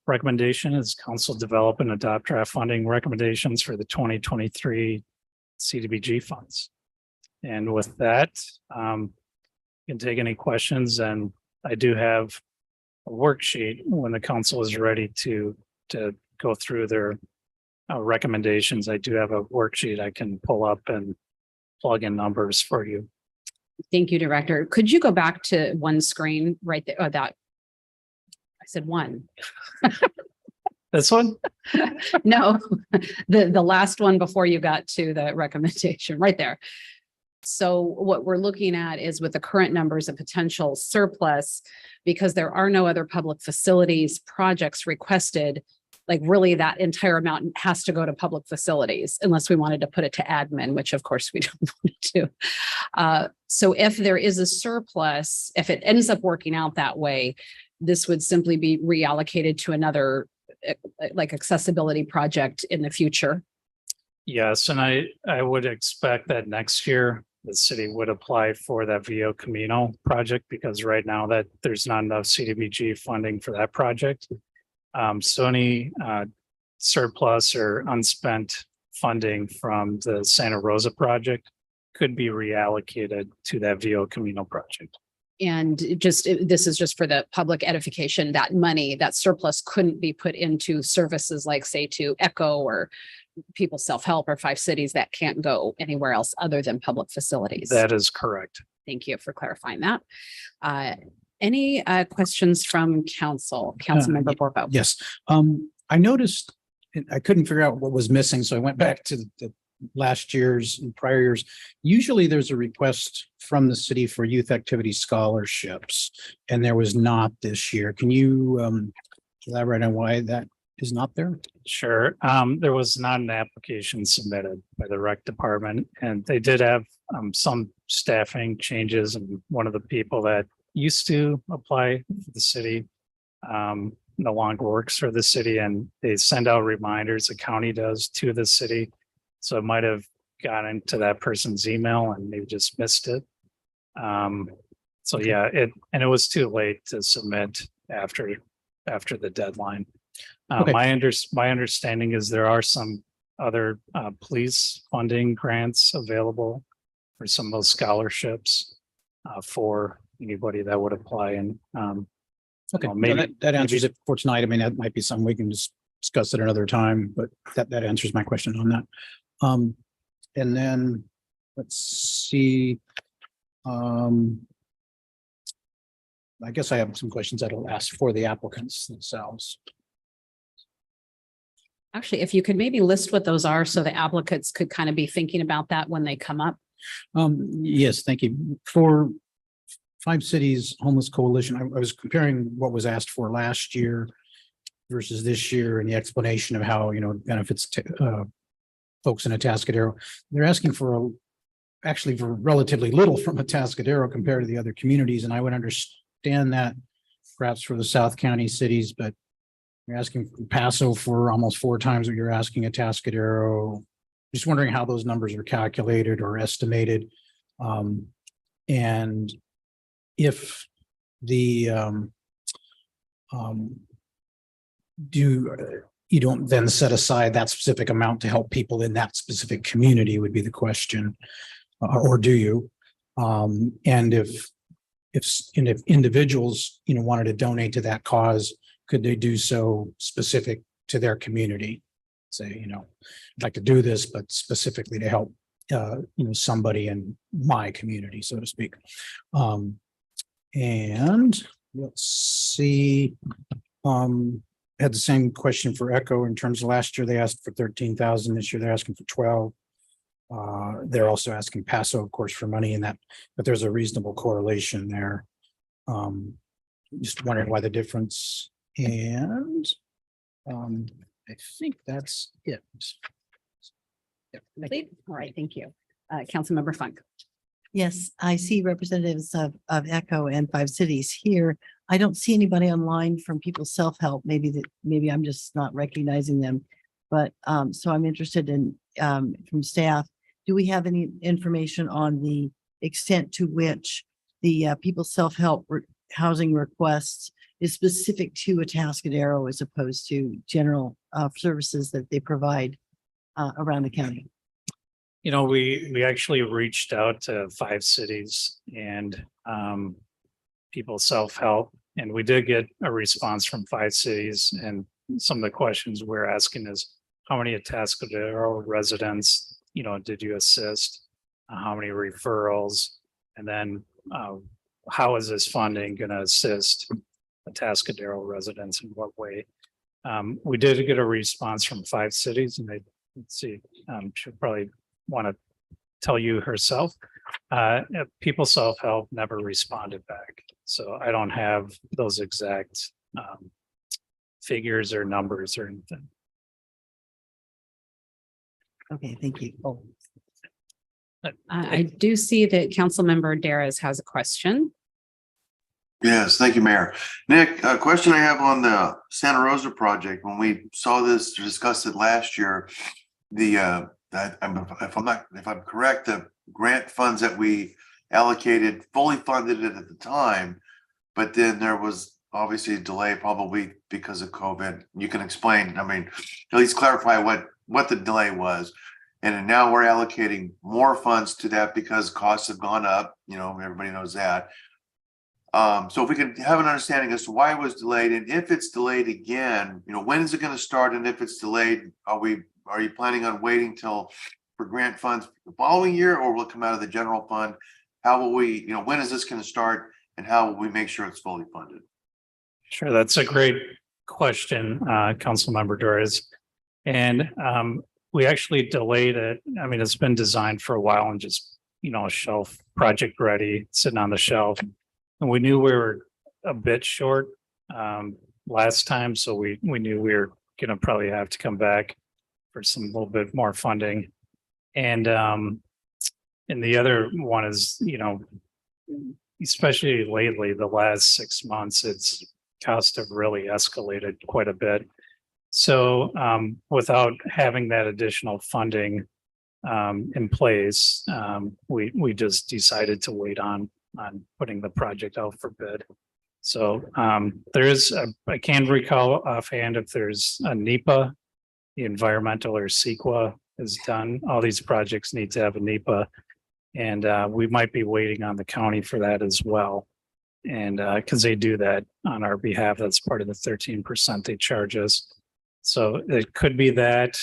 recommendation is council develop and adopt draft funding recommendations for the 2023 CDBG funds. And with that, you can take any questions, and I do have a worksheet when the council is ready to go through their recommendations. I do have a worksheet I can pull up and plug in numbers for you. Thank you, Director. Could you go back to one screen right there? Oh, that. I said one. This one? No, the last one before you got to the recommendation, right there. So what we're looking at is with the current numbers of potential surplus, because there are no other public facilities projects requested, like really that entire amount has to go to public facilities unless we wanted to put it to admin, which of course we don't want to do. So if there is a surplus, if it ends up working out that way, this would simply be reallocated to another like accessibility project in the future. Yes, and I would expect that next year the city would apply for that Vio Camino project, because right now that there's not enough CDBG funding for that project. So any surplus or unspent funding from the Santa Rosa project could be reallocated to that Vio Camino project. And this is just for the public edification, that money, that surplus couldn't be put into services like, say, to Echo or People Self-Help or 5 Cities that can't go anywhere else other than public facilities. That is correct. Thank you for clarifying that. Any questions from Councilmember Borbo? Yes, I noticed, I couldn't figure out what was missing, so I went back to the last year's and prior years. Usually there's a request from the city for youth activity scholarships, and there was not this year. Can you elaborate on why that is not there? Sure. There was not an application submitted by the rec department, and they did have some staffing changes, and one of the people that used to apply for the city no longer works for the city, and they send out reminders, the county does, to the city. So it might have gotten to that person's email and they just missed it. So yeah, it was too late to submit after the deadline. Okay. My understanding is there are some other police funding grants available for some of those scholarships for anybody that would apply. And Okay, well, no, maybe that answers it for tonight. I mean, that might be something we can just discuss at another time, but that answers my question on that. And then let's see. I guess I have some questions that I'll ask for the applicants themselves. Actually, if you could maybe list what those are so the applicants could kind of be thinking about that when they come up. Yes, thank you. For 5 Cities Homeless Coalition, I was comparing what was asked for last year versus this year, and the explanation of how, benefits to folks in Atascadero. They're asking for actually for relatively little from Atascadero compared to the other communities, and I would understand that perhaps for the South County cities, but you're asking Paso for almost 4 times what you're asking Atascadero. Just wondering how those numbers are calculated or estimated. And if the you don't then set aside that specific amount to help people in that specific community would be the question, or do you? And if individuals wanted to donate to that cause, could they do so specific to their community? Say, I'd like to do this, but specifically to help somebody in my community, so to speak. And let's see, had the same question for Echo in terms of last year, they asked for 13,000. This year, they're asking for 12. They're also asking Paso, of course, for money in that, but there's a reasonable correlation there. Just wondering why the difference. And I think that's it. Complete? All right, thank you. Councilmember Funk. Yes, I see representatives of Echo and 5 Cities here. I don't see anybody online from People Self-Help. Maybe I'm just not recognizing them. But so I'm interested in from staff. Do we have any information on the extent to which the People Self-Help housing requests is specific to Atascadero as opposed to general services that they provide around the county? You know, we actually reached out to 5 cities and people self-help. And we did get a response from 5 cities. And some of the questions we're asking is, how many Atascadero residents, you know, did you assist? How many referrals? And then how is this funding going to assist Atascadero residents in what way? We did get a response from 5 cities, and let's see, she'll probably want to tell you herself. People self-help never responded back. So I don't have those exact figures or numbers or anything. Okay, thank you. Oh, I do see that Councilmember Darres has a question. Yes, thank you, Mayor. Nick, a question I have on the Santa Rosa project. When we saw this, discussed it last year, if I'm correct, the grant funds that we allocated fully funded it at the time, but then there was obviously a delay, probably because of COVID. You can explain, I mean, at least clarify what the delay was. And then now we're allocating more funds to that because costs have gone up, you know, everybody knows that. So if we could have an understanding as to why it was delayed, and if it's delayed again, you know, when is it going to start? And if it's delayed, are you planning on waiting till for grant funds the following year, or will it come out of the general fund? How will we, you know, when is this going to start, and how will we make sure it's fully funded? Sure, that's a great question, Councilmember Doris. And we actually delayed it. I mean, it's been designed for a while and just, you know, a shelf project ready, sitting on the shelf. And we knew we were a bit short last time, so we knew we were going to probably have to come back for some little bit more funding. And the other one is, you know, especially lately, the last 6 months, its costs have really escalated quite a bit. So without having that additional funding in place, we just decided to wait on putting the project out for bid. So there is, I can't recall offhand if there's a NEPA, the environmental or CEQA is done. All these projects need to have a NEPA, and we might be waiting on the county for that as well. And because they do that on our behalf, that's part of the 13% they charge us. So it could be that,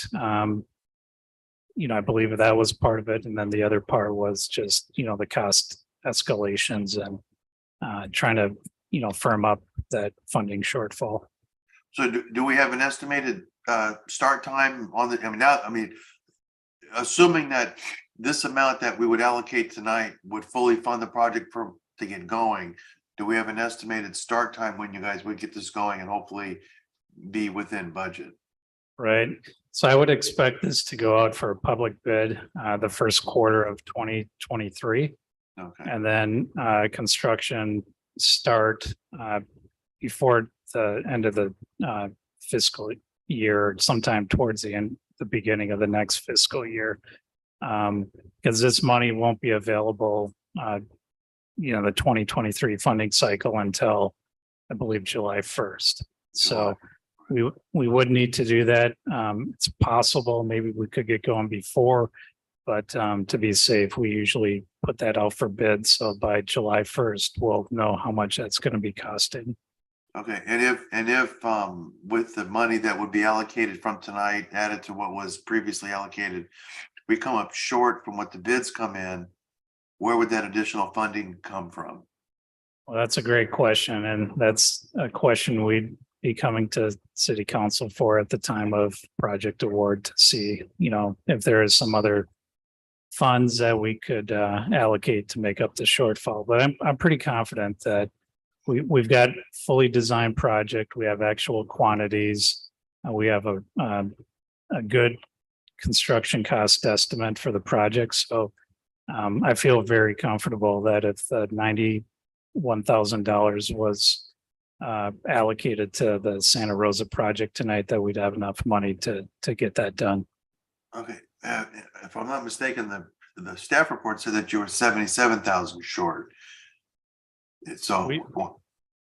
you know, I believe that was part of it. And then the other part was just, you know, the cost escalations and trying to, you know, firm up that funding shortfall. So do we have an estimated start time on the, assuming that this amount that we would allocate tonight would fully fund the project to get going, do we have an estimated start time when you guys would get this going and hopefully be within budget? Right. So I would expect this to go out for a public bid the first quarter of 2023. Okay. And then construction start before the end of the fiscal year, sometime towards the beginning of the next fiscal year. Because this money won't be available, you know, the 2023 funding cycle until I believe July 1st. So we would need to do that. It's possible maybe we could get going before, but to be safe, we usually put that out for bid. So by July 1st, we'll know how much that's going to be costing. Okay, and if with the money that would be allocated from tonight added to what was previously allocated, we come up short from what the bids come in, where would that additional funding come from? Well, that's a great question, and that's a question we'd be coming to City Council for at the time of project award to see, you know, if there is some other funds that we could allocate to make up the shortfall. But I'm pretty confident that we've got fully designed project. We have actual quantities. We have a good construction cost estimate for the project. So I feel very comfortable that if the $91,000 was allocated to the Santa Rosa project tonight, that we'd have enough money to get that done. Okay, if I'm not mistaken, the staff report said that you were 77,000 short. So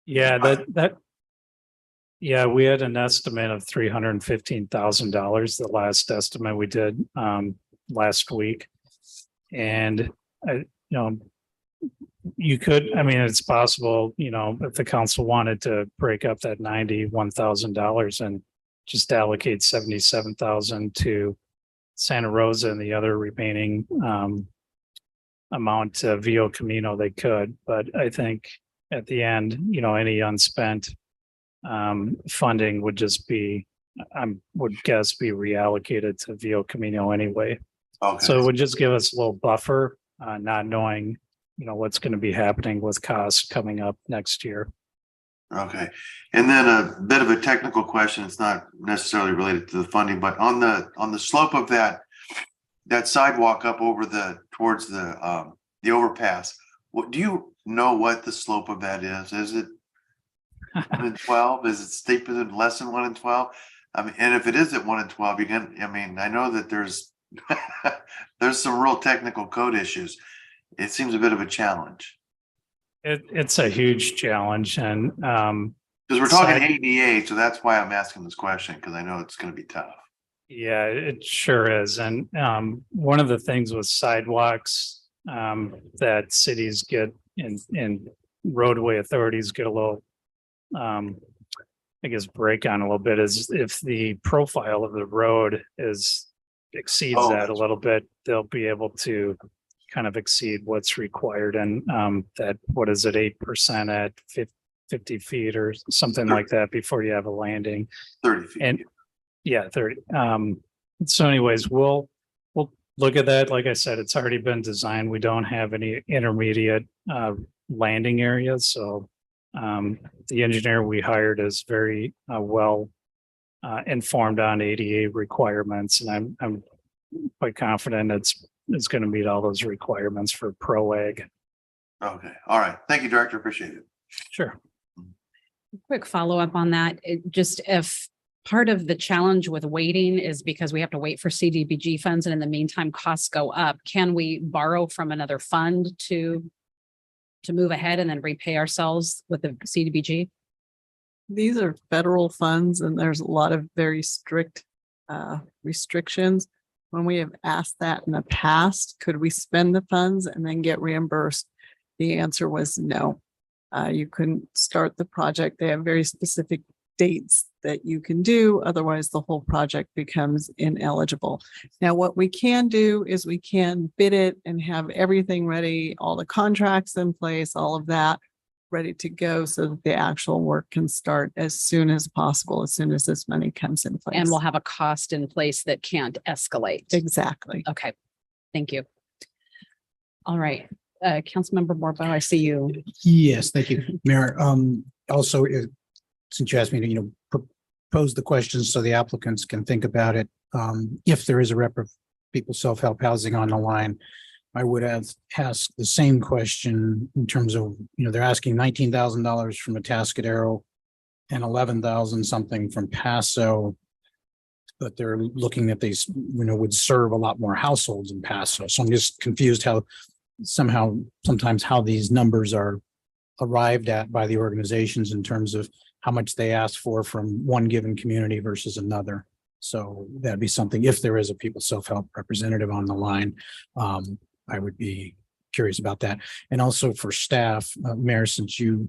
Yeah, Yeah, we had an estimate of $315,000, the last estimate we did last week. And you could, I mean, it's possible, if the council wanted to break up that $91,000 and just allocate 77,000 to Santa Rosa and the other remaining amount to Vio Camino, they could. But I think at the end, any unspent funding would just be, I would guess, be reallocated to Vio Camino anyway. Okay. So it would just give us a little buffer, not knowing, what's going to be happening with costs coming up next year. Okay. And then a bit of a technical question. It's not necessarily related to the funding, but on the slope of that sidewalk up over towards the overpass, what do you know what the slope of that is? Is it 1 in 12? Is it steeper than less than 1 in 12? I mean, and if it is at 1 in 12, I know that there's there's some real technical code issues. It seems a bit of a challenge. It's a huge challenge, and because we're talking ADA, so that's why I'm asking this question, because I know it's going to be tough. Yeah, it sure is. And one of the things with sidewalks that cities get and roadway authorities get a little, I guess, break on a little bit is if the profile of the road exceeds that a little bit, they'll be able to kind of exceed what's required. And that, what is it, 8% at 50 feet or something like that before you have a landing. 30 feet. And yeah, 30. So anyways, we'll look at that. Like I said, it's already been designed. We don't have any intermediate landing areas. So the engineer we hired is very well informed on ADA requirements, and I'm quite confident it's going to meet all those requirements for pro ag. Okay. All right. Thank you, Director. Appreciate it. Sure. Quick follow-up on that. Just if part of the challenge with waiting is because we have to wait for CDBG funds, and in the meantime, costs go up, can we borrow from another fund to move ahead and then repay ourselves with the CDBG? These are federal funds and there's a lot of very strict restrictions. When we have asked that in the past, could we spend the funds and then get reimbursed? The answer was no. You couldn't start the project. They have very specific dates that you can do. Otherwise, the whole project becomes ineligible. Now, what we can do is we can bid it and have everything ready, all the contracts in place, all of that ready to go so that the actual work can start as soon as possible, as soon as this money comes in place. And we'll have a cost in place that can't escalate. Exactly. Okay. Thank you. All right. Councilmember Morbo, I see you. Yes, thank you, Mayor. Also, since you asked me to, propose the questions so the applicants can think about it. If there is a rep of people self-help housing on the line, I would have asked the same question in terms of, they're asking $19,000 from Atascadero and 11,000 something from Paso, but they're looking at these, would serve a lot more households in Paso. So I'm just confused how sometimes how these numbers are arrived at by the organizations in terms of how much they ask for from one given community versus another. So that'd be something, if there is a people self-help representative on the line, I would be curious about that. And also for staff, Mayor, since you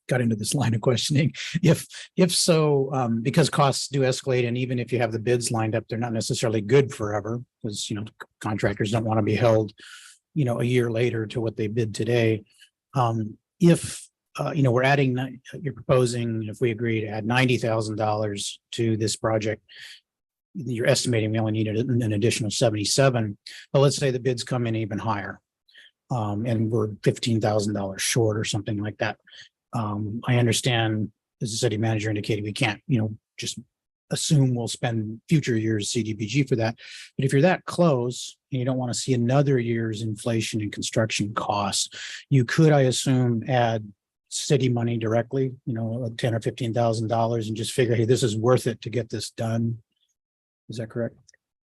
got into this line of questioning, if so, because costs do escalate, and even if you have the bids lined up, they're not necessarily good forever, because contractors don't want to be held a year later to what they bid today. If we're adding, you're proposing, if we agree to add $90,000 to this project, you're estimating we only needed an additional 77, but let's say the bids come in even higher, and we're $15,000 short or something like that. I understand, as the city manager indicated, we can't, just assume we'll spend future years CDBG for that. But if you're that close and you don't want to see another year's inflation in construction costs, you could, I assume, add city money directly, $10,000 or $15,000, and just figure, hey, this is worth it to get this done. Is that correct?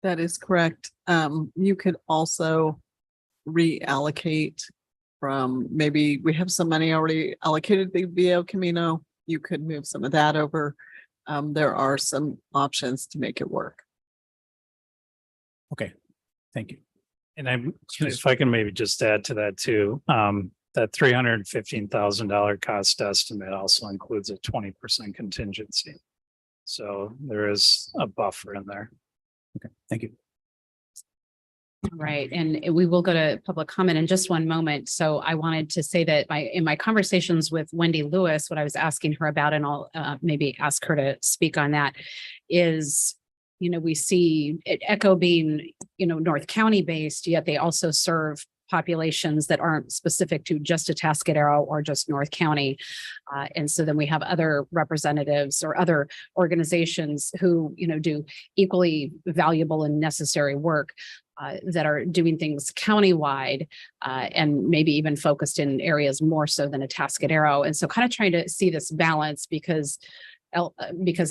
That is correct. You could also reallocate from, maybe we have some money already allocated to the Vio Camino. you could move some of that over. There are some options to make it work. Okay, thank you. And if I can maybe just add to that too, that $315,000 cost estimate also includes a 20% contingency. So there is a buffer in there. Okay, thank you. Right, and we will go to public comment in just one moment. So I wanted to say that in my conversations with Wendy Lewis, what I was asking her about, and I'll maybe ask her to speak on that, is, we see Echo being, North County based, yet they also serve populations that aren't specific to just Atascadero or just North County. And so then we have other representatives or other organizations who, do equally valuable and necessary work that are doing things countywide and maybe even focused in areas more so than Atascadero. And so kind of trying to see this balance because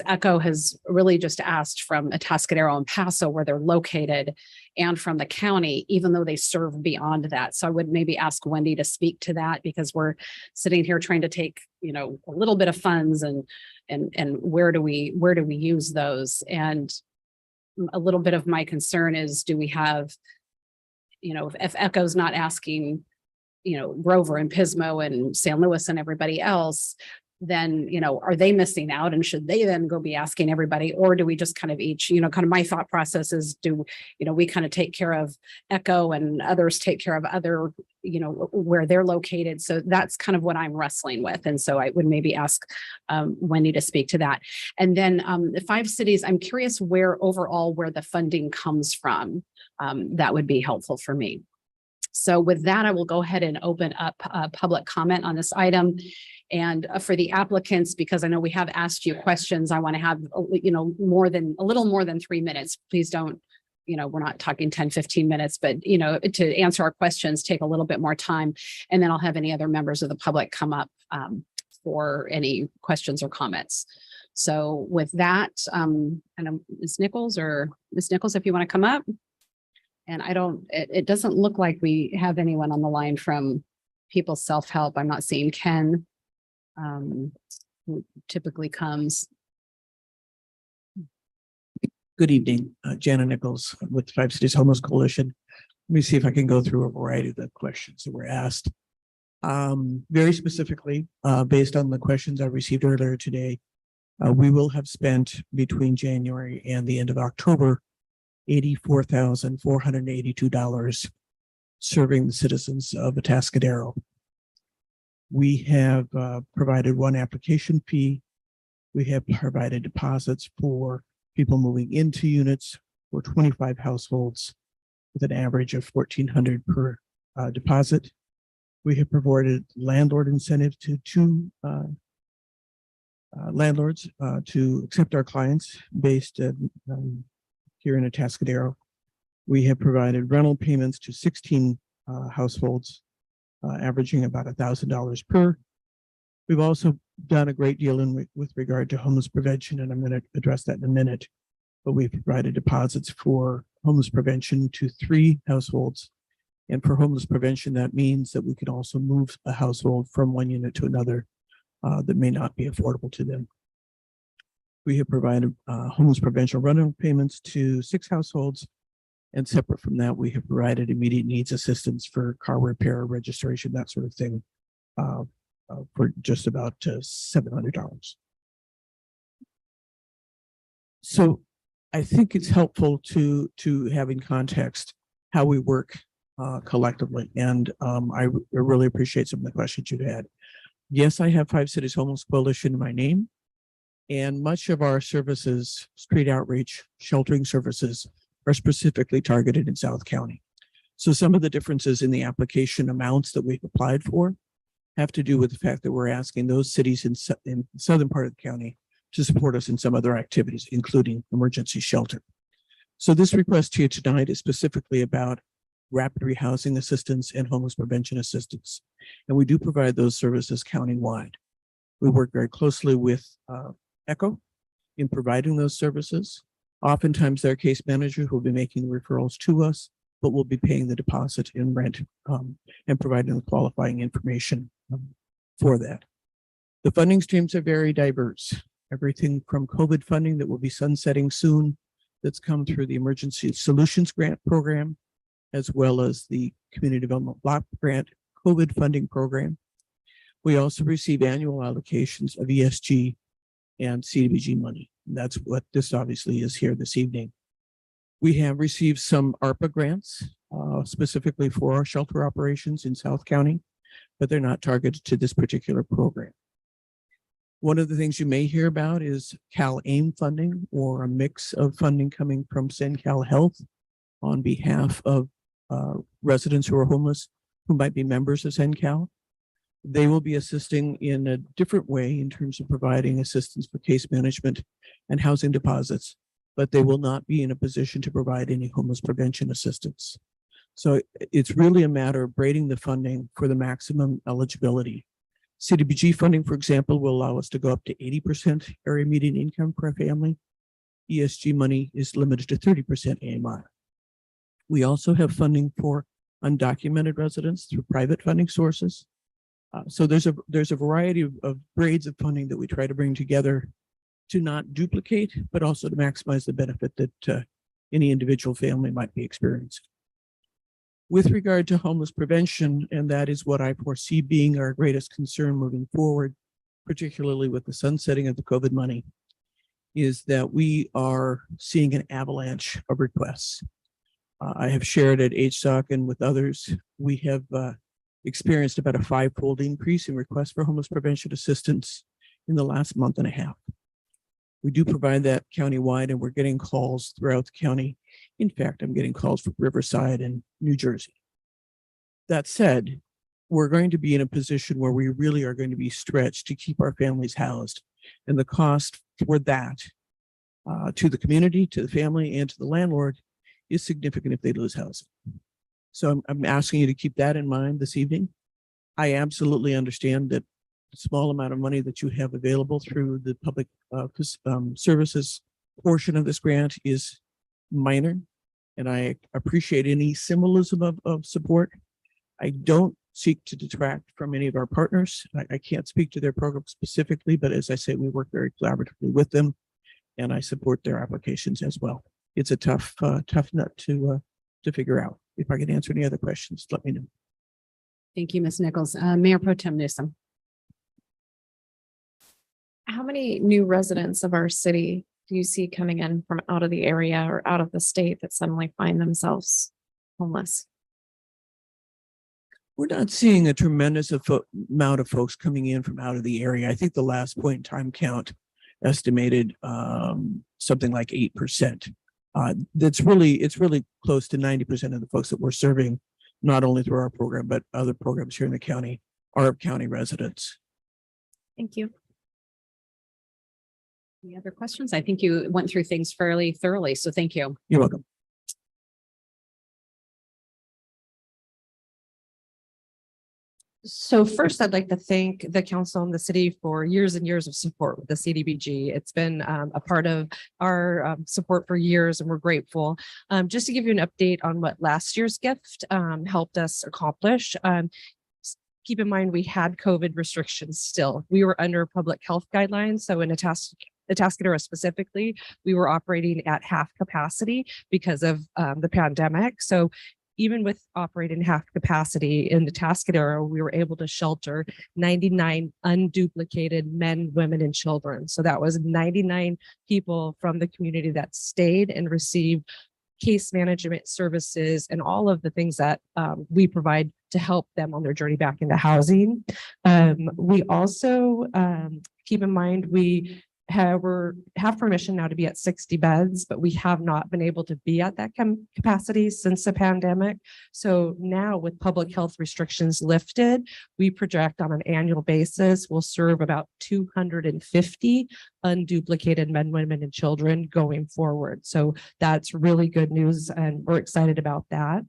Echo has really just asked from Atascadero and Paso where they're located and from the county, even though they serve beyond that. So I would maybe ask Wendy to speak to that because we're sitting here trying to take, a little bit of funds and where do we use those? And a little bit of my concern is, do we have, if Echo's not asking, Grover and Pismo and San Luis and everybody else, then, are they missing out? And should they then go be asking everybody? Or do we just kind of each, kind of my thought process is, we kind of take care of Echo and others take care of other, where they're located. So that's kind of what I'm wrestling with. And so I would maybe ask Wendy to speak to that. And then the 5 cities, I'm curious where the funding comes from. That would be helpful for me. So with that, I will go ahead and open up public comment on this item. And for the applicants, because I know we have asked you questions, I want to have, a little more than 3 minutes. Please don't, we're not talking 10, 15 minutes, but, to answer our questions, take a little bit more time. And then I'll have any other members of the public come up for any questions or comments. So with that, I know Ms. Nichols, if you want to come up. And it doesn't look like we have anyone on the line from People's Self-Help. I'm not seeing Ken, who typically comes. Good evening, Jana Nichols with 5 Cities Homeless Coalition. Let me see if I can go through a variety of the questions that were asked. Very specifically, based on the questions I received earlier today, we will have spent between January and the end of October $84,482 serving the citizens of Atascadero. We have provided one application fee. We have provided deposits for people moving into units for 25 households with an average of $1,400 per deposit. We have provided landlord incentives to 2 landlords to accept our clients based here in Atascadero. We have provided rental payments to 16 households, averaging about $1,000 per. We've also done a great deal with regard to homeless prevention, and I'm going to address that in a minute. But we've provided deposits for homeless prevention to 3 households. And for homeless prevention, that means that we can also move a household from one unit to another that may not be affordable to them. We have provided homeless prevention rental payments to 6 households. And separate from that, we have provided immediate needs assistance for car repair, registration, that sort of thing, for just about $700. So I think it's helpful to have in context how we work collectively. And I really appreciate some of the questions you've had. Yes, I have 5 Cities Homeless Coalition in my name. And much of our services, street outreach, sheltering services, are specifically targeted in South County. So some of the differences in the application amounts that we've applied for have to do with the fact that we're asking those cities in the southern part of the county to support us in some other activities, including emergency shelter. So this request to you tonight is specifically about rapid rehousing assistance and homeless prevention assistance. And we do provide those services countywide. We work very closely with Echo in providing those services. Oftentimes their case manager who will be making the referrals to us, but will be paying the deposit in rent and providing the qualifying information for that. The funding streams are very diverse. Everything from COVID funding that will be sunsetting soon, that's come through the Emergency Solutions Grant Program, as well as the Community Development Block Grant COVID funding program. We also receive annual allocations of ESG and CDBG money. That's what this obviously is here this evening. We have received some ARPA grants, specifically for our shelter operations in South County, but they're not targeted to this particular program. One of the things you may hear about is Cal AIM funding, or a mix of funding coming from CenCal Health on behalf of residents who are homeless, who might be members of CenCal. They will be assisting in a different way in terms of providing assistance for case management and housing deposits, but they will not be in a position to provide any homeless prevention assistance. So it's really a matter of braiding the funding for the maximum eligibility. CDBG funding, for example, will allow us to go up to 80% area median income per family. ESG money is limited to 30% AMI. We also have funding for undocumented residents through private funding sources. So there's a variety of grades of funding that we try to bring together to not duplicate, but also to maximize the benefit that any individual family might be experiencing. With regard to homeless prevention, and that is what I foresee being our greatest concern moving forward, particularly with the sunsetting of the COVID money, is that we are seeing an avalanche of requests. I have shared at HSOC and with others, we have experienced about a 5-fold increase in requests for homeless prevention assistance in the last month and a half. We do provide that countywide, and we're getting calls throughout the county. In fact, I'm getting calls from Riverside and New Jersey. That said, we're going to be in a position where we really are going to be stretched to keep our families housed. And the cost for that to the community, to the family, and to the landlord is significant if they lose housing. So I'm asking you to keep that in mind this evening. I absolutely understand that the small amount of money that you have available through the public services portion of this grant is minor, and I appreciate any symbolism of support. I don't seek to detract from any of our partners. I can't speak to their program specifically, but as I say, we work very collaboratively with them, and I support their applications as well. It's a tough nut to figure out. If I can answer any other questions, let me know. Thank you, Ms. Nichols. Mayor Pro Tem Newsom. How many new residents of our city do you see coming in from out of the area or out of the state that suddenly find themselves homeless? We're not seeing a tremendous amount of folks coming in from out of the area. I think the last point in time count estimated something like 8%. It's really close to 90% of the folks that we're serving, not only through our program, but other programs here in the county, are county residents. Thank you. Any other questions? I think you went through things fairly thoroughly, so thank you. You're welcome. So first, I'd like to thank the council and the city for years and years of support with the CDBG. It's been a part of our support for years, and we're grateful. Just to give you an update on what last year's gift helped us accomplish. Keep in mind, we had COVID restrictions still. We were under public health guidelines. So in Atascadero specifically, we were operating at half capacity because of the pandemic. So even with operating half capacity in the Atascadero, we were able to shelter 99 unduplicated men, women, and children. So that was 99 people from the community that stayed and received case management services and all of the things that we provide to help them on their journey back into housing. We also keep in mind, we have permission now to be at 60 beds, but we have not been able to be at that capacity since the pandemic. So now with public health restrictions lifted, we project on an annual basis, we'll serve about 250 unduplicated men, women, and children going forward. So that's really good news, and we're excited about that.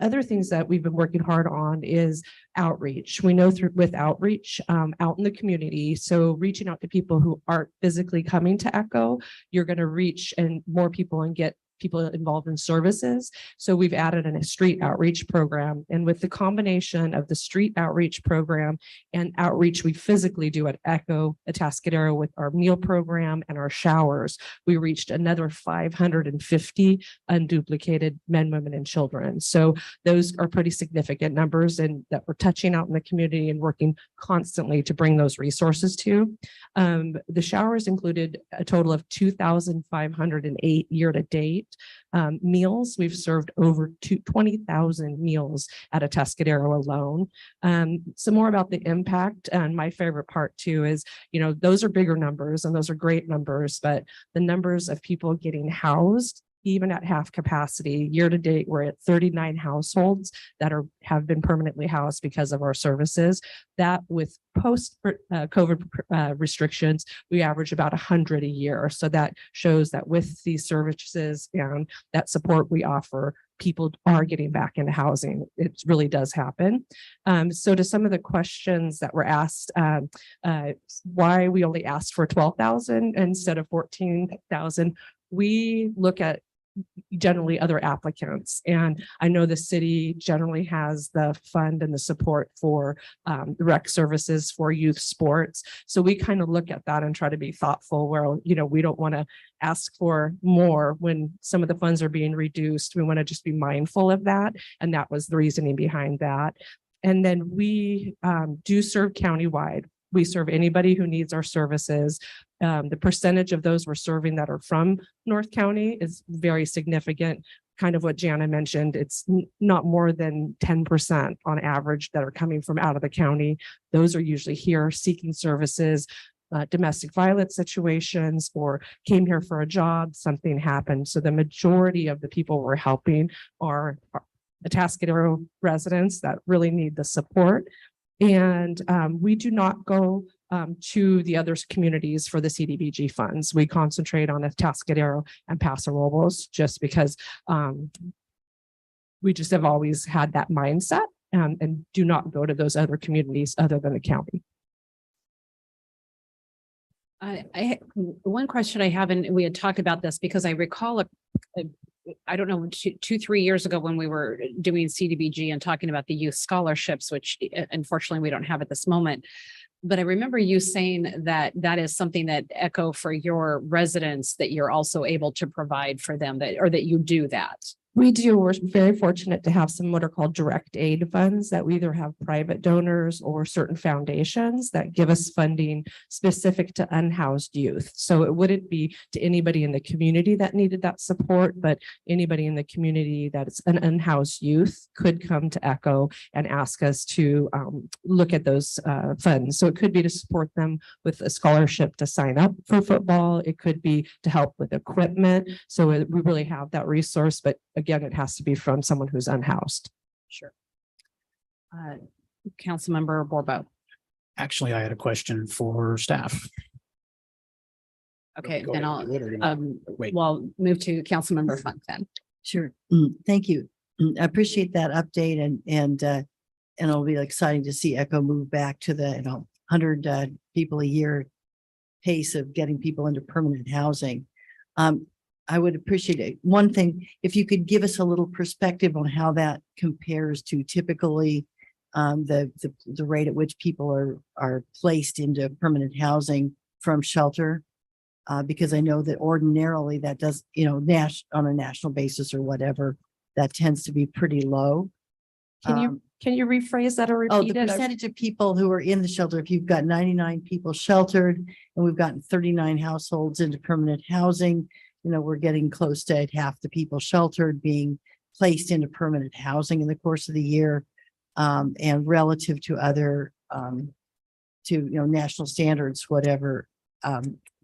Other things that we've been working hard on is outreach. We know with outreach out in the community, so reaching out to people who aren't physically coming to ECHO, you're going to reach and more people and get people involved in services. So we've added a street outreach program. And with the combination of the street outreach program and outreach we physically do at Echo Atascadero with our meal program and our showers, we reached another 550 unduplicated men, women, and children. So those are pretty significant numbers and that we're touching out in the community and working constantly to bring those resources to. The showers included a total of 2,508 year to date. Meals, we've served over 20,000 meals at Atascadero alone. Some more about the impact, and my favorite part too is, you know, those are bigger numbers and those are great numbers, but the numbers of people getting housed even at half capacity. Year to date, we're at 39 households that have been permanently housed because of our services. That with post-COVID restrictions, we average about 100 a year. So that shows that with these services and that support we offer, people are getting back into housing. It really does happen. So to some of the questions that were asked, why we only asked for 12,000 instead of 14,000, we look at generally other applicants. And I know the city generally has the fund and the support for rec services for youth sports. So we kind of look at that and try to be thoughtful where, you know, we don't want to ask for more when some of the funds are being reduced. We want to just be mindful of that. And that was the reasoning behind that. And then we do serve countywide. We serve anybody who needs our services. The percentage of those we're serving that are from North County is very significant. Kind of what Jana mentioned, it's not more than 10% on average that are coming from out of the county. Those are usually here seeking services, domestic violence situations, or came here for a job, something happened. So the majority of the people we're helping are Atascadero residents that really need the support. And we do not go to the other communities for the CDBG funds. We concentrate on Atascadero and Paso Robles just because we just have always had that mindset and do not go to those other communities other than the county. One question I have, and we had talked about this because I recall I don't know, 2-3 years ago when we were doing CDBG and talking about the youth scholarships, which unfortunately we don't have at this moment. But I remember you saying that that is something that Echo for your residents that you're also able to provide for them, that or that you do that. We do. We're very fortunate to have some what are called direct aid funds that we either have private donors or certain foundations that give us funding specific to unhoused youth. So it wouldn't be to anybody in the community that needed that support, but anybody in the community that is an unhoused youth could come to Echo and ask us to look at those funds. So it could be to support them with a scholarship to sign up for football. It could be to help with equipment. So we really have that resource, but again, it has to be from someone who's unhoused. Sure. Councilmember Borbo. Actually, I had a question for staff. Okay, Go then ahead. I'll Wait. well move to Councilmember Funk then. Sure. Thank you. I appreciate that update and it'll be exciting to see Echo move back to the 100 people a year pace of getting people into permanent housing. I would appreciate it. One thing, if you could give us a little perspective on how that compares to typically the rate at which people are placed into permanent housing from shelter, because I know that ordinarily that does, on a national basis or whatever, that tends to be pretty low. Can you rephrase that or repeat the it? percentage of people who are in the shelter, if you've got 99 people sheltered and we've gotten 39 households into permanent housing, we're getting close to half the people sheltered being placed into permanent housing in the course of the year. And relative to other, national standards, whatever,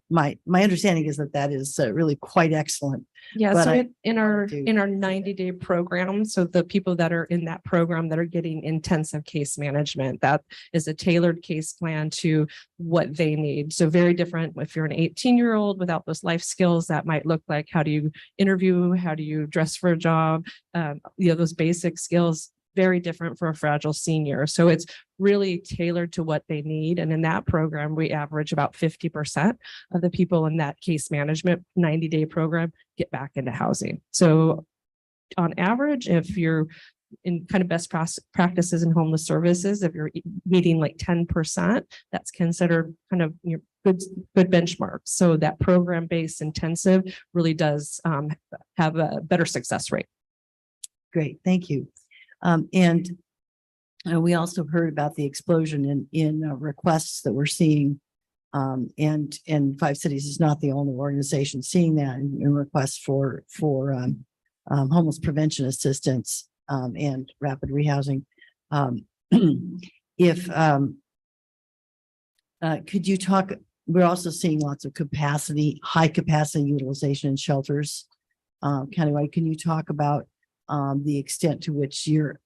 my understanding is that is really quite excellent. Yeah, But so in our 90-day program, so the people that are in that program that are getting intensive case management, that is a tailored case plan to what they need. So very different if you're an 18-year-old without those life skills, that might look like how do you interview, how do you dress for a job, those basic skills very different for a fragile senior. So it's really tailored to what they need. And in that program, we average about 50% of the people in that case management 90-day program get back into housing. So on average, if you're in kind of best practices in homeless services, if you're meeting like 10%, that's considered kind of your good benchmark. So that program-based intensive really does have a better success rate. Great, thank you. And we also heard about the explosion in requests that we're seeing. And Five Cities is not the only organization seeing that in requests for homeless prevention assistance and rapid rehousing. If could you talk? We're also seeing lots of high capacity utilization in shelters countywide. Can you talk about the extent to which your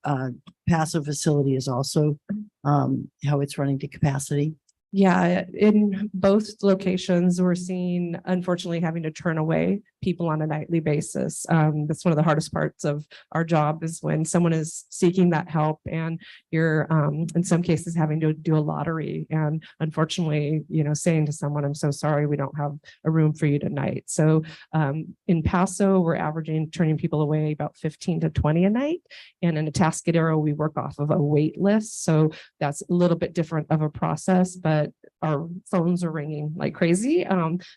Paso facility is also how it's running to capacity? Yeah, in both locations, we're seeing, unfortunately, having to turn away people on a nightly basis. That's one of the hardest parts of our job is when someone is seeking that help and you're, in some cases, having to do a lottery. And unfortunately, saying to someone, I'm so sorry, we don't have a room for you tonight. So in Paso, we're averaging turning people away about 15 to 20 a night. And in Atascadero, we work off of a wait list. So that's a little bit different of a process, but our phones are ringing like crazy.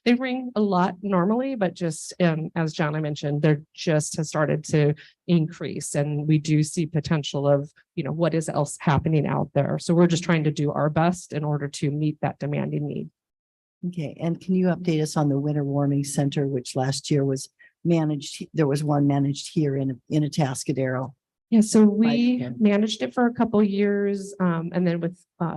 They ring a lot normally, but just as John, I mentioned, they're just has started to increase, and we do see potential of what is else happening out there. So we're just trying to do our best in order to meet that demanding need. Okay, and can you update us on the winter warming center, which last year was managed? There was one managed here in Atascadero. Yeah, so we managed it for a couple of years, and then with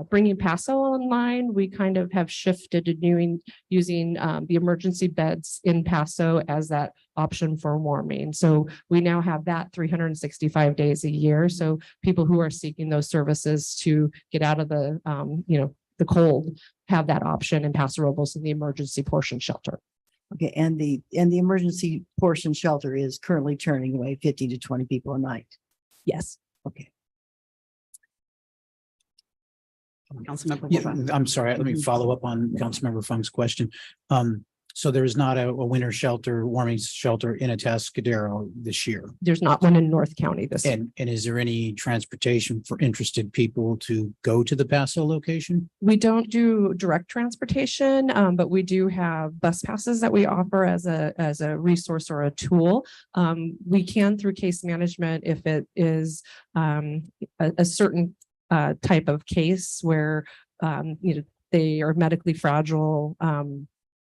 bringing Paso online, we kind of have shifted to using the emergency beds in Paso as that option for warming. So we now have that 365 days a year. So people who are seeking those services to get out of the the cold have that option in Paso Robles in the emergency portion shelter. Okay, and the emergency portion shelter is currently turning away 50 to 20 people a night. Yes. Okay. Councilmember Yeah, Wolf. I'm sorry. Let me follow up on Councilmember Funk's question. So there is not a winter warming shelter in Atascadero this year. There's not one in North County this year. And is there any transportation for interested people to go to the Paso location? We don't do direct transportation, but we do have bus passes that we offer as a resource or a tool. We can, through case management, if it is a certain type of case where they are medically fragile.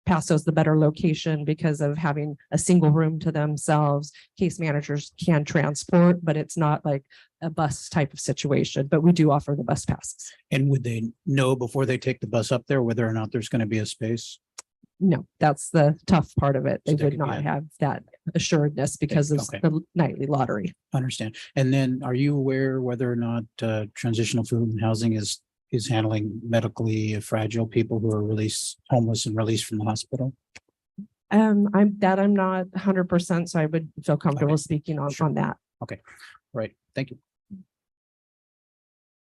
Paso is the better location because of having a single room to themselves. Case managers can transport, but it's not like a bus type of situation, but we do offer the bus passes. And would they know before they take the bus up there whether or not there's going to be a space? No, that's the tough part of it. They So would not have that assuredness because of Okay. the nightly lottery. Understand. And then are you aware whether or not transitional food and housing is handling medically fragile people who are homeless and released from the hospital? I'm not 100%, so I would feel comfortable speaking on that. Okay, right. Thank you.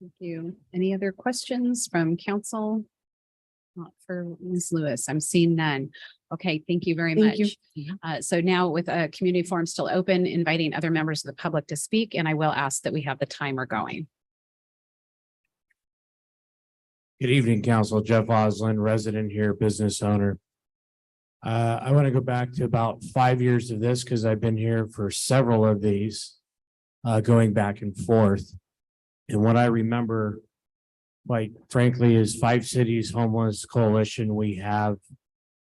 Thank you. Any other questions from council? Not for Ms. Lewis. I'm seeing none. Okay, thank you very Thank much. you. So now with a community forum still open, inviting other members of the public to speak, and I will ask that we have the timer going. Good evening, Council. Jeff Oslin, resident here, business owner. I want to go back to about 5 years of this because I've been here for several of these, going back and forth. And what I remember, quite frankly, is Five Cities Homeless Coalition. We have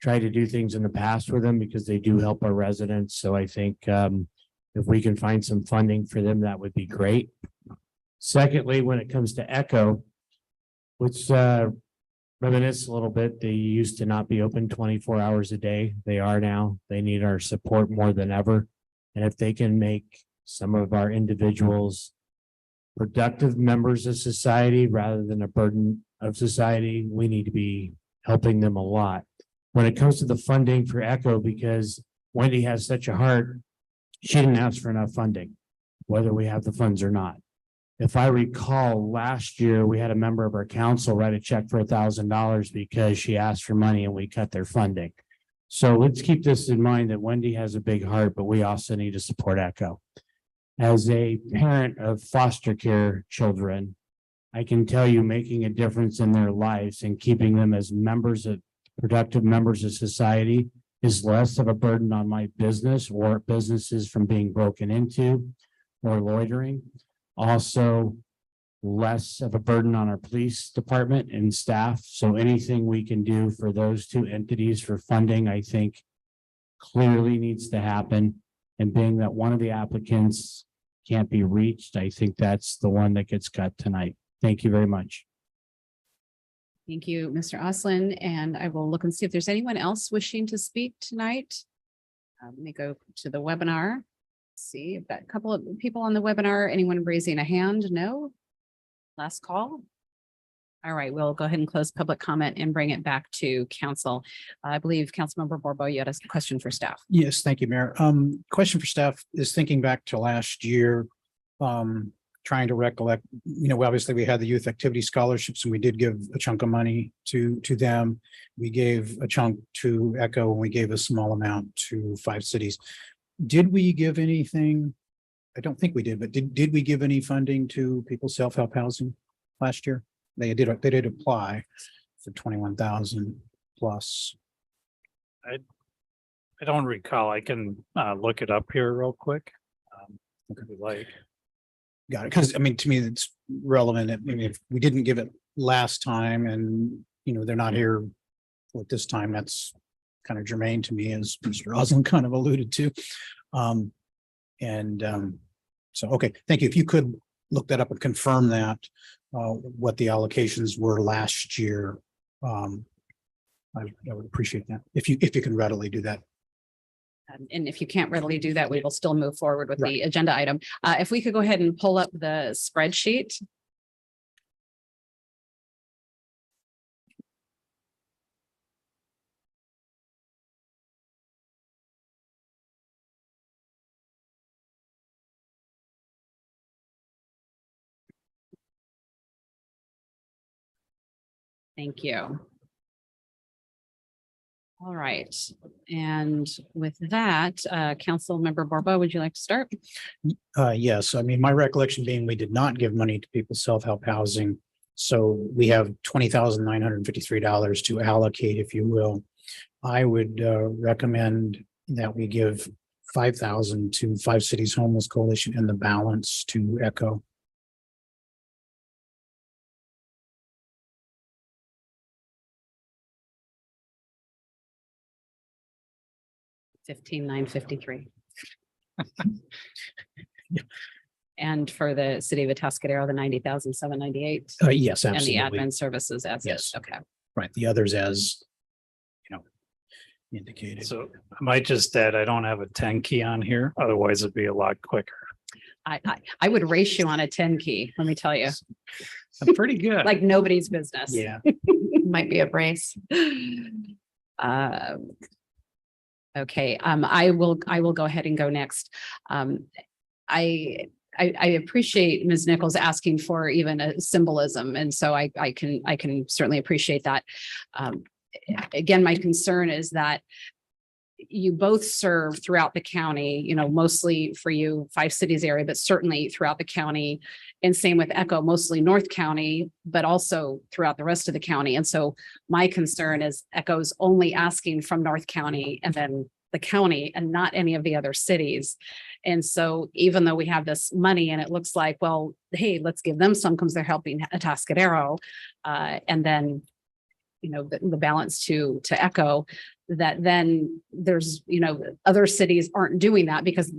tried to do things in the past with them because they do help our residents. So I think if we can find some funding for them, that would be great. Secondly, when it comes to Echo, which reminisce a little bit, they used to not be open 24 hours a day. They are now. They need our support more than ever. And if they can make some of our individuals productive members of society rather than a burden of society, we need to be helping them a lot. When it comes to the funding for Echo, because Wendy has such a heart, she didn't ask for enough funding, whether we have the funds or not. If I recall, last year, we had a member of our council write a check for $1,000 because she asked for money and we cut their funding. So let's keep this in mind that Wendy has a big heart, but we also need to support Echo. As a parent of foster care children, I can tell you making a difference in their lives and keeping them as productive members of society is less of a burden on my business or businesses from being broken into or loitering. Also, less of a burden on our police department and staff. So anything we can do for those two entities for funding, I think clearly needs to happen. And being that one of the applicants can't be reached, I think that's the one that gets cut tonight. Thank you very much. Thank you, Mr. Oslin, and I will look and see if there's anyone else wishing to speak tonight. Let me go to the webinar. See, I've got a couple of people on the webinar. Anyone raising a hand? No? Last call? All right, we'll go ahead and close public comment and bring it back to council. I believe Councilmember Borbo, you had a question for staff. Yes, thank you, Mayor. Question for staff is thinking back to last year, trying to recollect, obviously we had the youth activity scholarships and we did give a chunk of money to them. We gave a chunk to Echo and we gave a small amount to 5 cities. Did we give anything? I don't think we did, but did we give any funding to people's self-help housing last year? They did apply for 21,000 plus. I don't recall. I can look it up here real quick. If you like. Got it. Because to me, it's relevant. If we didn't give it last time and, they're not here at this time, that's kind of germane to me, as Mr. Oslin kind of alluded to. So, okay, thank you. If you could look that up and confirm that, what the allocations were last year, I would appreciate that. If you can readily do that. And if you can't readily do that, we will still move forward with the agenda item. If we could go ahead and pull up the spreadsheet. Thank you. All right. And with that, Councilmember Borbo, would you like to start? Yes, my recollection being we did not give money to people's self-help housing. So we have $20,953 to allocate, if you will. I would recommend that we give 5,000 to 5 Cities Homeless Coalition and the balance to Echo. $15,953. And for the city of Atascadero, the $90,798. Yes, And the absolutely. admin services as Yes. is. Okay. Right. The others as, indicated. So I might just add, I don't have a 10 key on here. Otherwise it'd be a lot quicker. I would race you on a 10 key, let me tell you. I'm pretty good. Like nobody's business. Yeah. Might be a brace. Okay, I will go ahead and go next. I appreciate Ms. Nichols asking for even a symbolism, and so I can certainly appreciate that. Again, my concern is that you both serve throughout the county, mostly for you, 5 Cities area, but certainly throughout the county. And same with Echo, mostly North County, but also throughout the rest of the county. And so my concern is Echo's only asking from North County and then the county and not any of the other cities. And so even though we have this money and it looks like, well, hey, let's give them some because they're helping Atascadero. And then the balance to Echo, that then there's, other cities aren't doing that because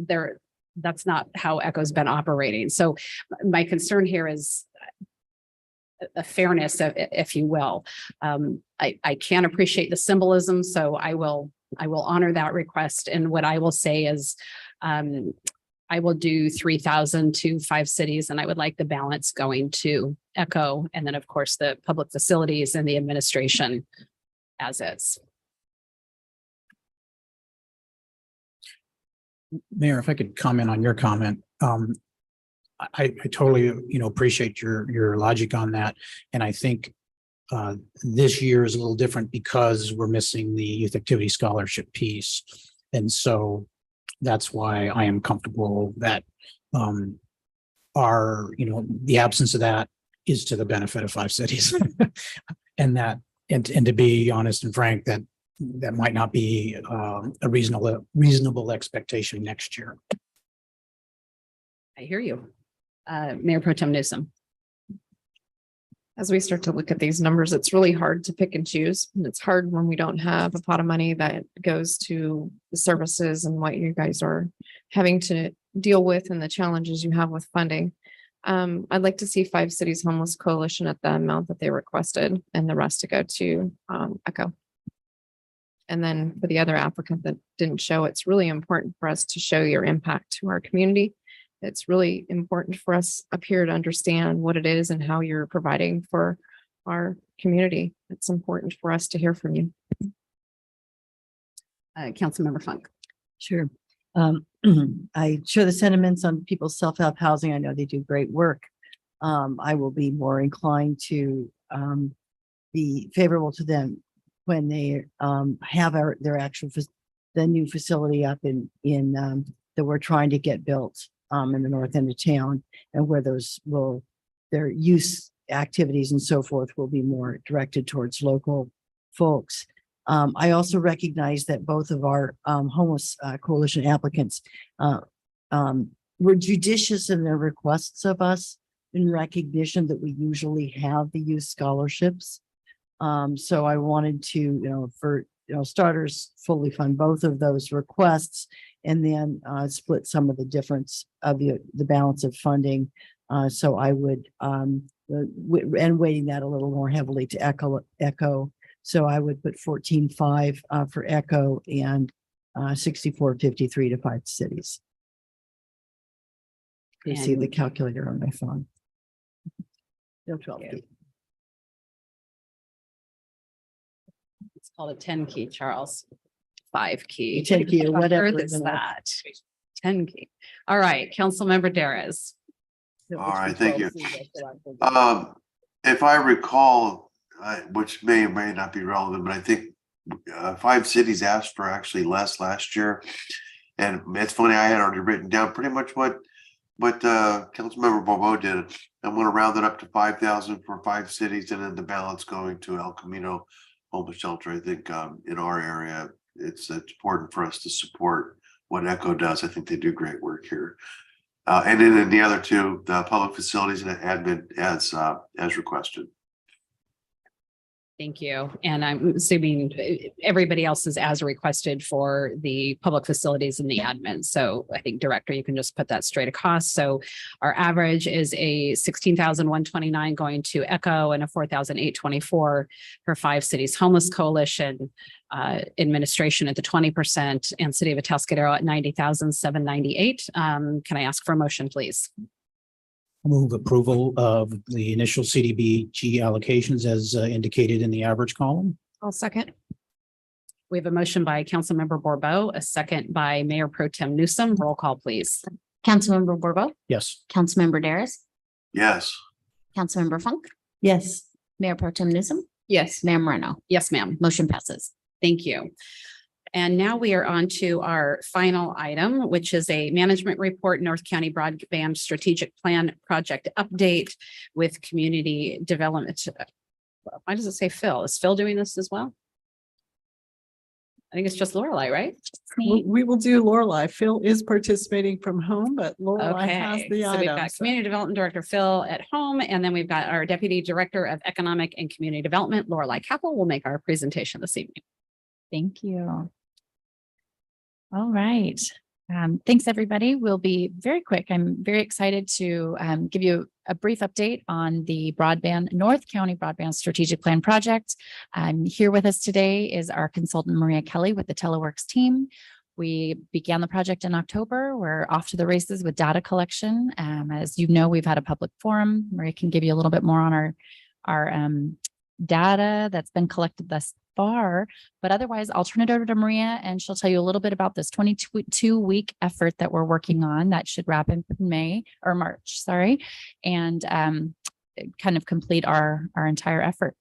that's not how Echo's been operating. So my concern here is a fairness, if you will. I can appreciate the symbolism, so I will honor that request. And what I will say is, I will do 3,000 to 5 cities, and I would like the balance going to Echo, and then of course the public facilities and the administration as is. Mayor, if I could comment on your comment. I totally, appreciate your logic on that. And I think this year is a little different because we're missing the youth activity scholarship piece. And so that's why I am comfortable that the absence of that is to the benefit of 5 cities. And to be honest and frank, that might not be a reasonable expectation next year. I hear you. Mayor Pro Tem Newsom. As we start to look at these numbers, it's really hard to pick and choose. And it's hard when we don't have a pot of money that goes to the services and what you guys are having to deal with and the challenges you have with funding. I'd like to see 5 Cities Homeless Coalition at the amount that they requested and the rest to go to ECHO. And then for the other applicant that didn't show, it's really important for us to show your impact to our community. It's really important for us up here to understand what it is and how you're providing for our community. It's important for us to hear from you. Councilmember Funk. Sure. I share the sentiments on people's self-help housing. I know they do great work. I will be more inclined to be favorable to them when they have their actual the new facility up in that we're trying to get built in the north end of town, and where their use activities and so forth will be more directed towards local folks. I also recognize that both of our homeless coalition applicants were judicious in their requests of us in recognition that we usually have the youth scholarships. So I wanted to, for starters, fully fund both of those requests, and then split some of the difference of the balance of funding. So I would and weighting that a little more heavily to ECHO. So I would put 14.5 for ECHO and 64.53 to 5 cities. You see the calculator on my phone. No, 12. It's called a 10 key, Charles. 5 key. 10 key or What whatever. earth is that? 10 key. All right, Councilmember Darres. All right, thank you. If I recall, which may or may not be relevant, but I think 5 cities asked for actually less last year. And it's funny, I had already written down pretty much what Councilmember Bobo did. I'm going to round it up to 5,000 for 5 cities, and then the balance going to El Camino Homeless Shelter. I think in our area, it's important for us to support what ECHO does. I think they do great work here. And then in the other 2, the public facilities and admin as requested. Thank you. And I'm assuming everybody else is as requested for the public facilities and the admin. So I think Director, you can just put that straight across. So our average is a 16,129 going to ECHO and a 4,824 for 5 Cities Homeless Coalition, administration at the 20% and City of Atascadero at 90,798. Can I ask for a motion, please? Move approval of the initial CDBG allocations as indicated in the average column. I'll second. We have a motion by Councilmember Bourbeau, a second by Mayor Pro Tem Newsom. Roll call, please. Councilmember Bourbeau, Yes. Councilmember Darres, Yes. Councilmember Funk, Yes. Mayor Pro Tem Newsom, Yes. Mayor Moreno. Yes, ma'am. Motion passes. Thank you. And now we are on to our final item, which is a management report, North County Broadband Strategic Plan Project Update with Community Development. Why does it say Phil? Is Phil doing this as well? I think it's just Lorelei, right? We will do Lorelei. Phil is participating from home, but Lorelei has Okay, the so we've got items. Community Development Director Phil at home, and then we've got our Deputy Director of Economic and Community Development, Lorelei Capel, will make our presentation this evening. Thank you. All right. Thanks, everybody. We'll be very quick. I'm very excited to give you a brief update on the North County Broadband Strategic Plan Project. Here with us today is our consultant, Maria Kelly, with the Teleworks team. We began the project in October. We're off to the races with data collection. As you know, we've had a public forum. Maria can give you a little bit more on our data that's been collected thus far, but otherwise I'll turn it over to Maria and she'll tell you a little bit about this 22-week effort that we're working on that should wrap in May or March, sorry, and kind of complete our entire effort.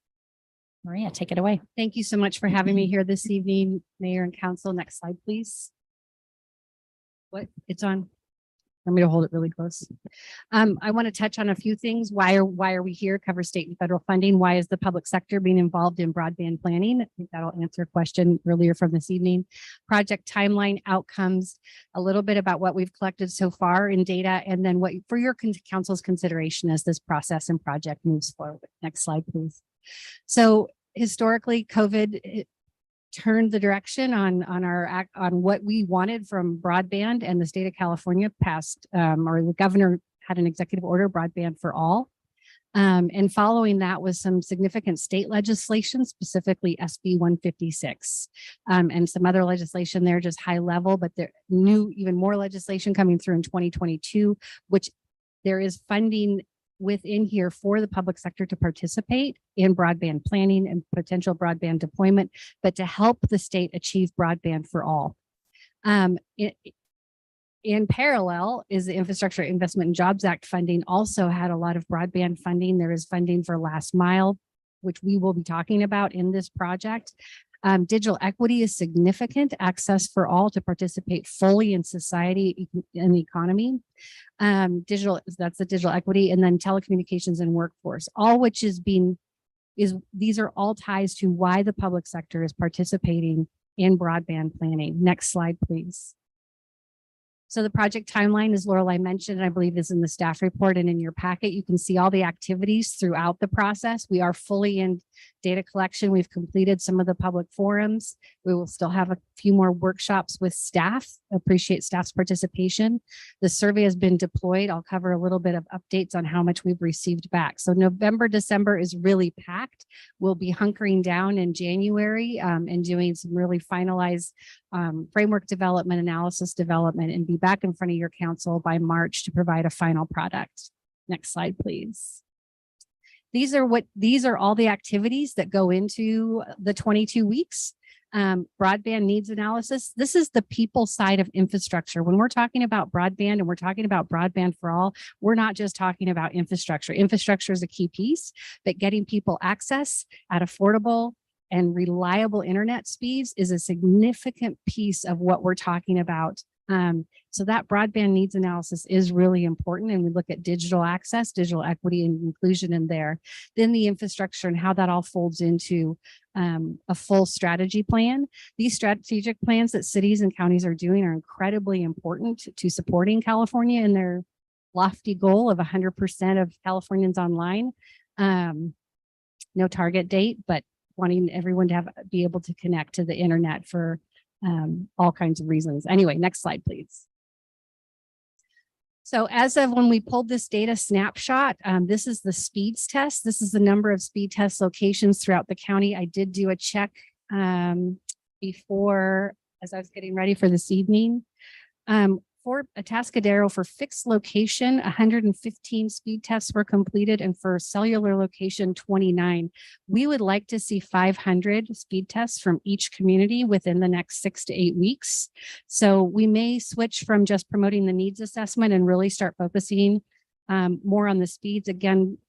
Maria, take it away. Thank you so much for having me here this evening, Mayor and Council. Next slide, please. What? It's on. Want me to hold it really close? I want to touch on a few things. Why are we here? Cover state and federal funding. Why is the public sector being involved in broadband planning? I think that'll answer a question earlier from this evening. Project timeline, outcomes, a little bit about what we've collected so far in data, and then what for your council's consideration as this process and project moves forward. Next slide, please. So historically, COVID turned the direction on what we wanted from broadband, and the state of California passed, or the governor had an executive order, broadband for all. And following that was some significant state legislation, specifically SB 156, and some other legislation there, just high level, but there new even more legislation coming through in 2022, which there is funding within here for the public sector to participate in broadband planning and potential broadband deployment, but to help the state achieve broadband for all. In parallel is the Infrastructure Investment and Jobs Act funding also had a lot of broadband funding. There is funding for last mile, which we will be talking about in this project. Digital equity is significant, access for all to participate fully in society and the economy. That's the digital equity, and then telecommunications and workforce, all which these are all ties to why the public sector is participating in broadband planning. Next slide, please. So the project timeline, as Lorelei mentioned, I believe is in the staff report and in your packet. You can see all the activities throughout the process. We are fully in data collection. We've completed some of the public forums. We will still have a few more workshops with staff. Appreciate staff's participation. The survey has been deployed. I'll cover a little bit of updates on how much we've received back. So November, December is really packed. We'll be hunkering down in January and doing some really finalized framework development, analysis development, and be back in front of your council by March to provide a final product. Next slide, please. These are all the activities that go into the 22 weeks. Broadband needs analysis. This is the people side of infrastructure. When we're talking about broadband and we're talking about broadband for all, we're not just talking about infrastructure. Infrastructure is a key piece, but getting people access at affordable and reliable internet speeds is a significant piece of what we're talking about. So that broadband needs analysis is really important. And we look at digital access, digital equity and inclusion in there. Then the infrastructure and how that all folds into a full strategy plan. These strategic plans that cities and counties are doing are incredibly important to supporting California in their lofty goal of 100% of Californians online. No target date, but wanting everyone to be able to connect to the internet for all kinds of reasons. Anyway, next slide, please. So as of when we pulled this data snapshot, this is the speeds test. This is the number of speed test locations throughout the county. I did do a check before, as I was getting ready for this evening. For Atascadero, for fixed location, 115 speed tests were completed, and for cellular location, 29. We would like to see 500 speed tests from each community within the next 6 to 8 weeks. So we may switch from just promoting the needs assessment and really start focusing more on the speeds. Again,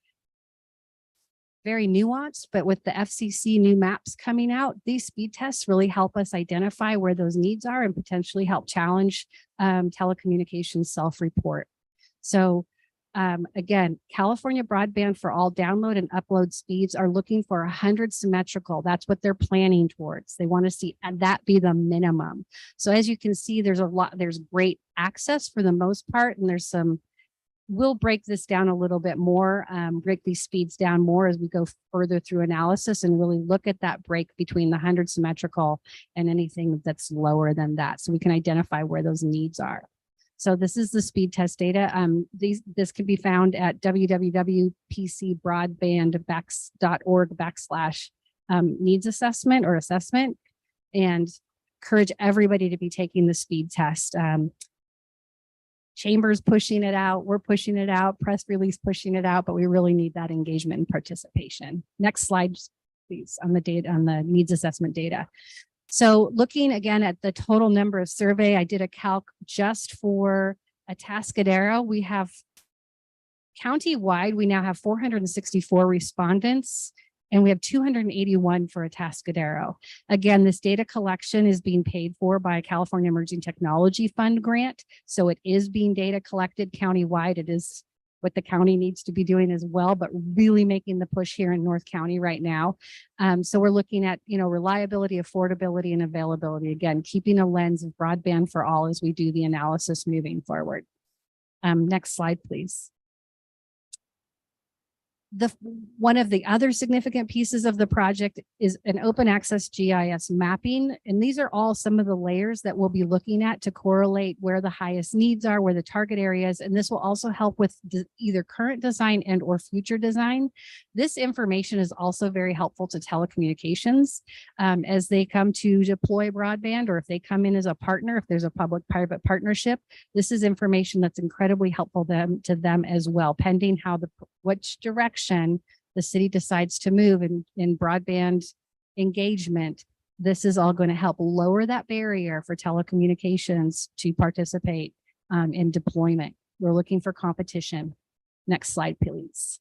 very nuanced, but with the FCC new maps coming out, these speed tests really help us identify where those needs are and potentially help challenge telecommunications self-report. So again, California Broadband for All download and upload speeds are looking for 100 symmetrical. That's what they're planning towards. They want to see that be the minimum. So as you can see, there's great access for the most part, and there's we'll break this down a little bit more, break these speeds down more as we go further through analysis and really look at that break between the 100 symmetrical and anything that's lower than that. So we can identify where those needs are. So this is the speed test data. This can be found at www.pcbroadband.org/needs assessment or assessment, and encourage everybody to be taking the speed test. Chambers pushing it out, we're pushing it out, press release pushing it out, but we really need that engagement and participation. Next slide, please, on the data, on the needs assessment data. So looking again at the total number of survey, I did a calc just for Atascadero. We have countywide, we now have 464 respondents, and we have 281 for Atascadero. Again, this data collection is being paid for by a California Emerging Technology Fund grant. So it is being data collected countywide. It is what the county needs to be doing as well, but really making the push here in North County right now. So we're looking at, reliability, affordability, and availability. Again, keeping a lens of broadband for all as we do the analysis moving forward. Next slide, please. One of the other significant pieces of the project is an open access GIS mapping. And these are all some of the layers that we'll be looking at to correlate where the highest needs are, where the target areas. And this will also help with either current design and or future design. This information is also very helpful to telecommunications as they come to deploy broadband, or if they come in as a partner, if there's a public-private partnership. This is information that's incredibly helpful to them as well, pending how which direction the city decides to move in broadband engagement. This is all going to help lower that barrier for telecommunications to participate in deployment. We're looking for competition. Next slide, please.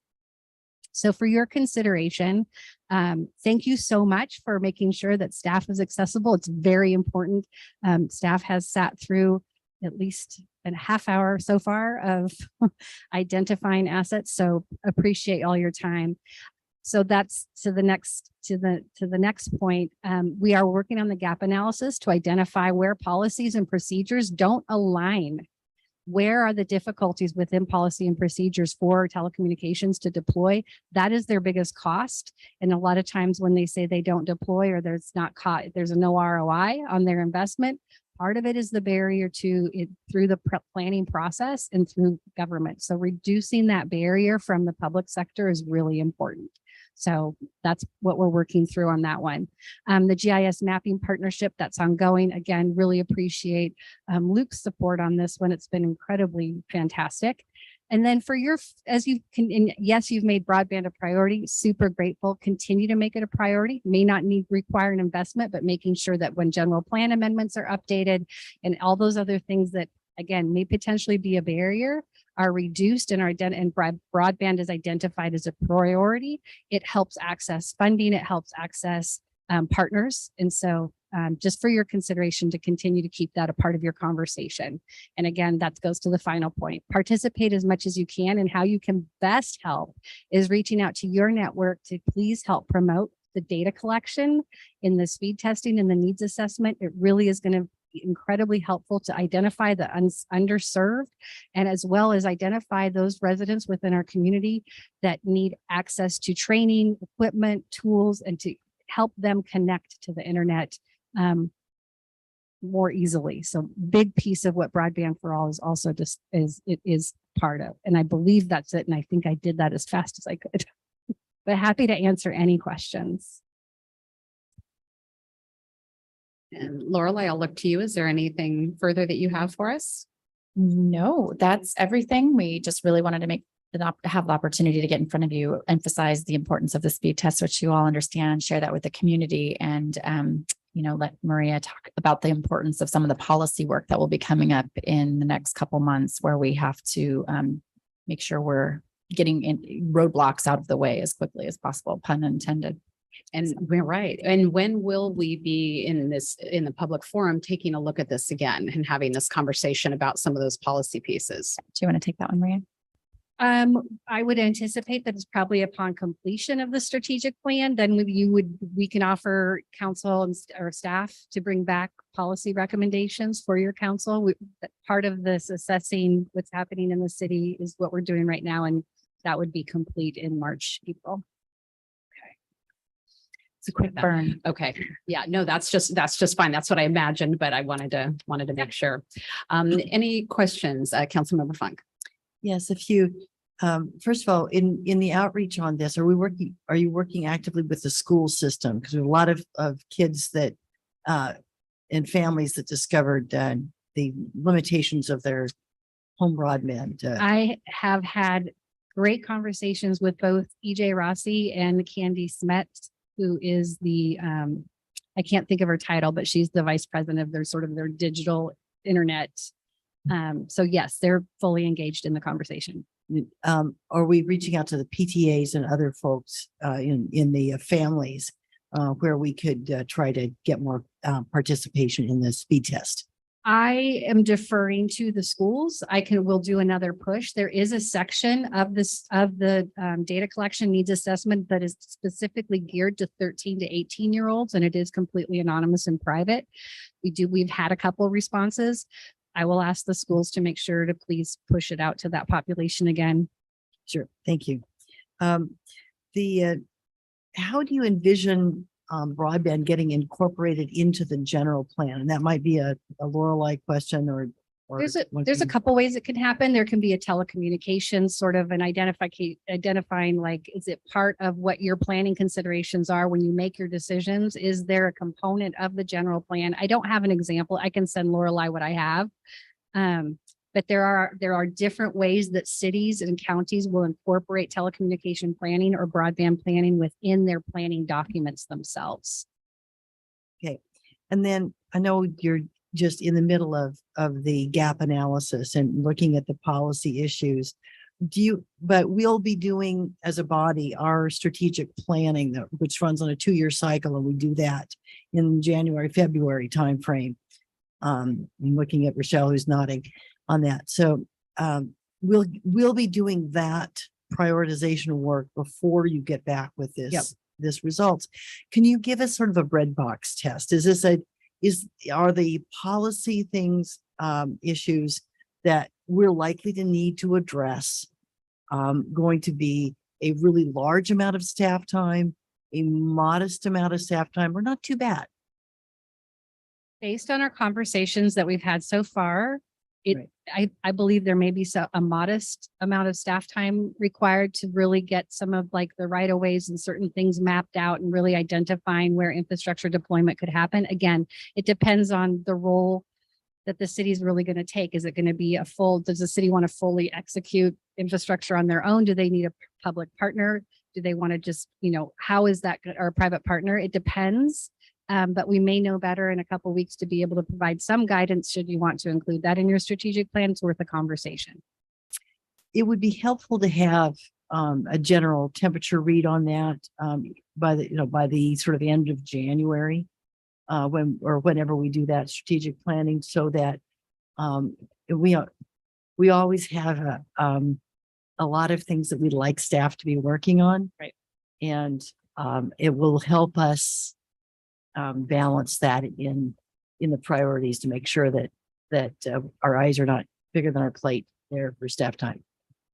So for your consideration, thank you so much for making sure that staff is accessible. It's very important. Staff has sat through at least a half hour so far of identifying assets. So appreciate all your time. So that's to the next point. We are working on the gap analysis to identify where policies and procedures don't align. Where are the difficulties within policy and procedures for telecommunications to deploy? That is their biggest cost. And a lot of times when they say they don't deploy or there's a no ROI on their investment, part of it is the barrier to it through the planning process and through government. So reducing that barrier from the public sector is really important. So that's what we're working through on that one. The GIS mapping partnership that's ongoing. Again, really appreciate Luke's support on this one. It's been incredibly fantastic. And then for as you can, and yes, you've made broadband a priority, super grateful. Continue to make it a priority. May not require an investment, but making sure that when general plan amendments are updated and all those other things that, again, may potentially be a barrier are reduced and broadband is identified as a priority. It helps access funding. It helps access partners. And so just for your consideration to continue to keep that a part of your conversation. And again, that goes to the final point. Participate as much as you can, and how you can best help is reaching out to your network to please help promote the data collection in the speed testing and the needs assessment. It really is going to be incredibly helpful to identify the underserved, and as well as identify those residents within our community that need access to training, equipment, tools, and to help them connect to the internet more easily. So big piece of what Broadband for All is also just is part of. And I believe that's it. And I think I did that as fast as I could, but happy to answer any questions. And Lorelei, I'll look to you. Is there anything further that you have for us? No, that's everything. We just really wanted to have the opportunity to get in front of you, emphasize the importance of the speed test, which you all understand, share that with the community, and let Maria talk about the importance of some of the policy work that will be coming up in the next couple months, where we have to make sure we're getting roadblocks out of the way as quickly as possible, pun intended. And we're right. And when will we be in the public forum taking a look at this again and having this conversation about some of those policy pieces? Do you want to take that one, Maria? I would anticipate that it's probably upon completion of the strategic plan, then we can offer council and or staff to bring back policy recommendations for your council. Part of this assessing what's happening in the city is what we're doing right now, and that would be complete in March, April. It's a quick burn. Okay. Yeah, no, that's just fine. That's what I imagined, but I wanted to make sure. Any questions, Councilmember Funk? Yes, if you, first of all, in the outreach on this, are you working actively with the school system? Because there are a lot of kids that and families that discovered the limitations of their home broadband. I have had great conversations with both EJ Rossi and Candy Smet who is the, I can't think of her title, but she's the vice president of their digital internet. So yes, they're fully engaged in the conversation. Are we reaching out to the PTAs and other folks in the families where we could try to get more participation in the speed test? I am deferring to the schools. We'll do another push. There is a section of the data collection needs assessment that is specifically geared to 13 to 18-year-olds, and it is completely anonymous and private. We've had a couple responses. I will ask the schools to make sure to please push it out to that population again. Sure, thank you. How do you envision broadband getting incorporated into the general plan? And that might be a Lorelei question or There's a couple ways it can happen. There can be a telecommunications sort of an identifying, like, is it part of what your planning considerations are when you make your decisions? Is there a component of the general plan? I don't have an example. I can send Lorelei what I have. But there are different ways that cities and counties will incorporate telecommunication planning or broadband planning within their planning documents themselves. Okay. And then I know you're just in the middle of the gap analysis and looking at the policy issues. But we'll be doing as a body our strategic planning, which runs on a 2-year cycle, and we do that in January, February timeframe. I'm looking at Rochelle, who's nodding on that. So we'll be doing that prioritization work before you get back with this results. Can you give us sort of a breadbox test? Are the policy things, issues that we're likely to need to address going to be a really large amount of staff time, a modest amount of staff time, or not too bad? Based on our conversations that we've had so far, I believe there may be a modest amount of staff time required to really get some of like the right of ways and certain things mapped out and really identifying where infrastructure deployment could happen. Again, it depends on the role that the city is really going to take. Is it going to be does the city want to fully execute infrastructure on their own? Do they need a public partner? Do they want to just, how is that, or a private partner? It depends. But we may know better in a couple of weeks to be able to provide some guidance. Should you want to include that in your strategic plan, it's worth a conversation. It would be helpful to have a general temperature read on that by the sort of end of January, whenever we do that strategic planning, so that we always have a lot of things that we'd like staff to be working on, right? And it will help us balance that in the priorities to make sure that our eyes are not bigger than our plate there for staff time.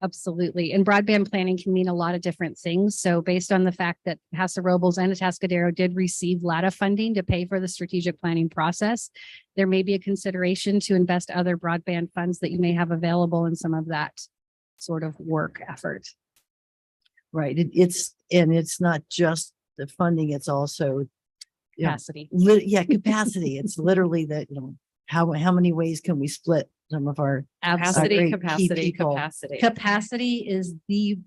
Absolutely. And broadband planning can mean a lot of different things. So based on the fact that Paso Robles and Atascadero did receive LATA funding to pay for the strategic planning process, there may be a consideration to invest other broadband funds that you may have available in some of that sort of work effort. Right. It's not just the funding, it's also capacity. Capacity. It's literally that, how many ways can we split some of our capacity. Capacity is the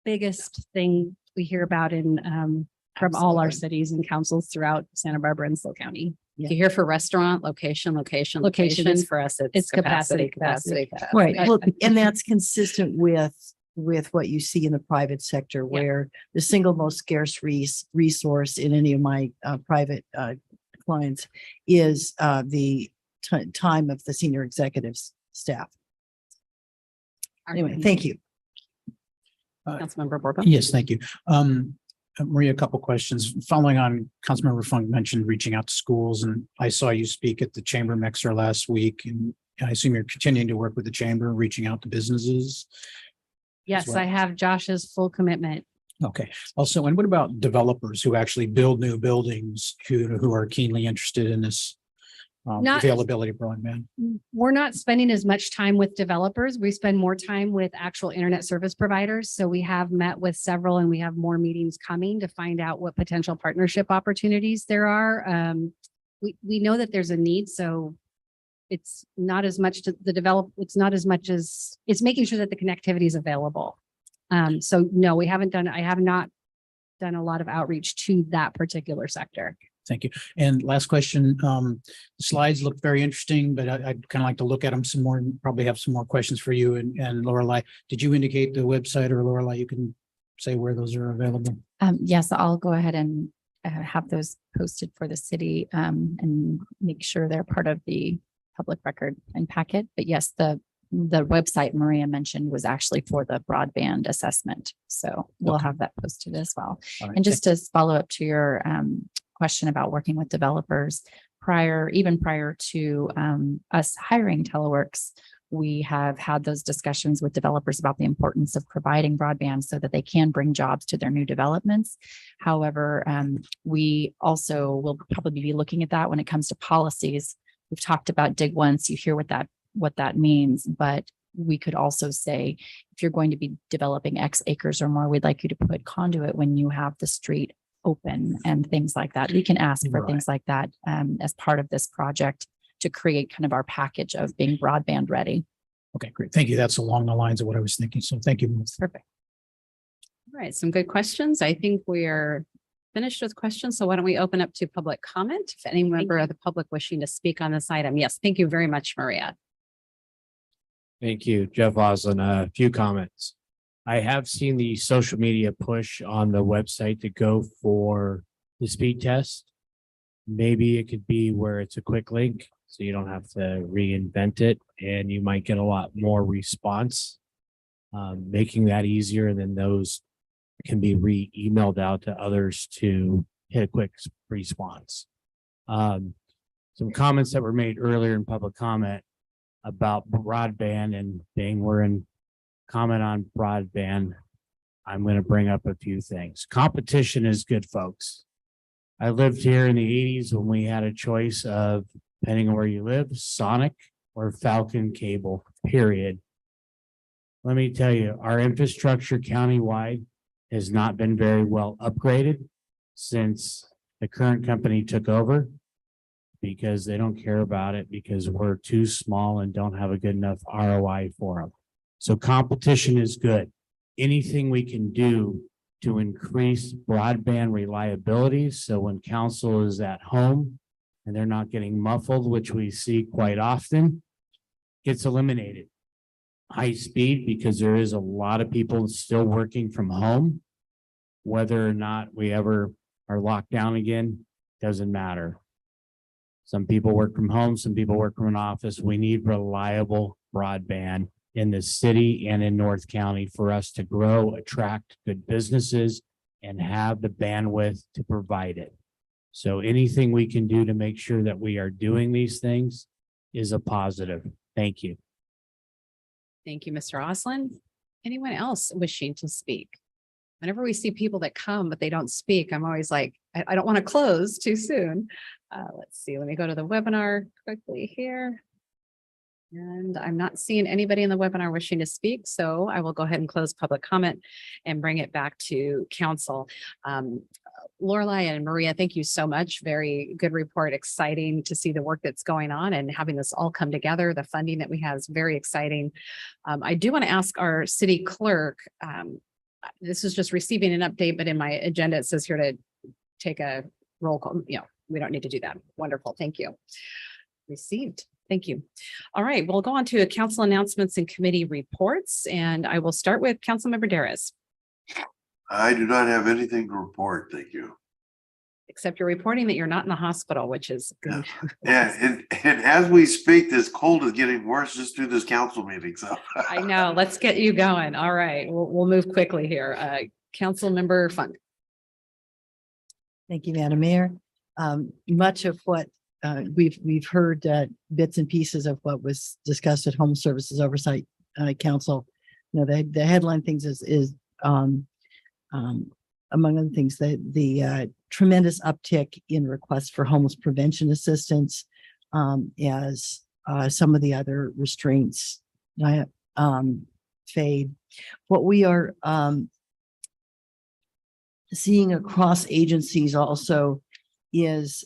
biggest thing we hear about from all our cities and councils throughout Santa Barbara and SLO County. You hear for restaurant, location. Is For us, it's capacity. Right. Well, and that's consistent with what you see in the private sector, where the single most scarce resource in any of my private clients is the time of the senior executives staff. Anyway, thank you. Councilmember Borba. Yes, thank you. Maria, a couple questions following on Councilmember Funk mentioned reaching out to schools, and I saw you speak at the Chamber Mixer last week, and I assume you're continuing to work with the Chamber, reaching out to businesses. Yes, well. I have Josh's full commitment. Okay. Also, and what about developers who actually build new buildings who are keenly interested in this availability of broadband? We're not spending as much time with developers. We spend more time with actual internet service providers. So we have met with several, and we have more meetings coming to find out what potential partnership opportunities there are. We know that there's a need, so it's not as much to the it's not as much as it's making sure that the connectivity is available. So no, we haven't done, I have not done a lot of outreach to that particular sector. Thank you. And last question, slides look very interesting, but I'd kind of like to look at them some more and probably have some more questions for you and Lorelei. Did you indicate the website, or Lorelei, you can say where those are available? Yes, I'll go ahead and have those posted for the city and make sure they're part of the public record and packet. But yes, the website Maria mentioned was actually for the broadband assessment. So we'll Okay. have that posted as well. All right, And just to follow up to your question about working with developers, even prior to us hiring Teleworks, we have had those discussions with developers about the importance of providing broadband so that they can bring jobs to their new developments. However, we also will probably be looking at that when it comes to policies. We've talked about dig once, you hear what that means, but we could also say, if you're going to be developing X acres or more, we'd like you to put conduit when you have the street open and things like that. We can ask for things like that as part of this project to create kind of our package of being broadband ready. Okay, great. Thank you. That's along the lines of what I was thinking. So thank you. Perfect. All right, some good questions. I think we are finished with questions. So why don't we open up to public comment? If any member of the public wishing to speak on this item. Yes, thank you very much, Maria. Thank you, Jeff Oslin. A few comments. I have seen the social media push on the website to go for the speed test. Maybe it could be where it's a quick link, so you don't have to reinvent it, and you might get a lot more response. Making that easier, and then those can be emailed out to others to hit a quick response. Some comments that were made earlier in public comment about broadband and being we're in comment on broadband. I'm going to bring up a few things. Competition is good, folks. I lived here in the 80s when we had a choice of, depending on where you live, Sonic or Falcon Cable, period. Let me tell you, our infrastructure countywide has not been very well upgraded since the current company took over, because they don't care about it, because we're too small and don't have a good enough ROI for them. So competition is good. Anything we can do to increase broadband reliability, so when council is at home and they're not getting muffled, which we see quite often, gets eliminated. High speed, because there is a lot of people still working from home. Whether or not we ever are locked down again, doesn't matter. Some people work from home, some people work from an office. We need reliable broadband in the city and in North County for us to grow, attract good businesses, and have the bandwidth to provide it. So anything we can do to make sure that we are doing these things is a positive. Thank you. Thank you, Mr. Oslin. Anyone else wishing to speak? Whenever we see people that come, but they don't speak, I'm always like, I don't want to close too soon. Let's see, let me go to the webinar quickly here. And I'm not seeing anybody in the webinar wishing to speak, so I will go ahead and close public comment and bring it back to council. Lorelei and Maria, thank you so much. Very good report. Exciting to see the work that's going on and having this all come together. The funding that we have is very exciting. I do want to ask our city clerk, this is just receiving an update, but in my agenda, it says here to take a roll call. We don't need to do that. Wonderful. Thank you. Received. Thank you. All right, we'll go on to council announcements and committee reports, and I will start with Councilmember Darris. I do not have anything to report. Thank you. Except you're reporting that you're not in the hospital, which is good. Yeah, and as we speak, this cold is getting worse just through this council meeting. So I know. Let's get you going. All right, we'll move quickly here. Councilmember Funk. Thank you, Madam Mayor. Much of what we've heard bits and pieces of what was discussed at Home Services Oversight Council. The headline things is among other things, the tremendous uptick in requests for homeless prevention assistance as some of the other restraints fade. What we are seeing across agencies also is,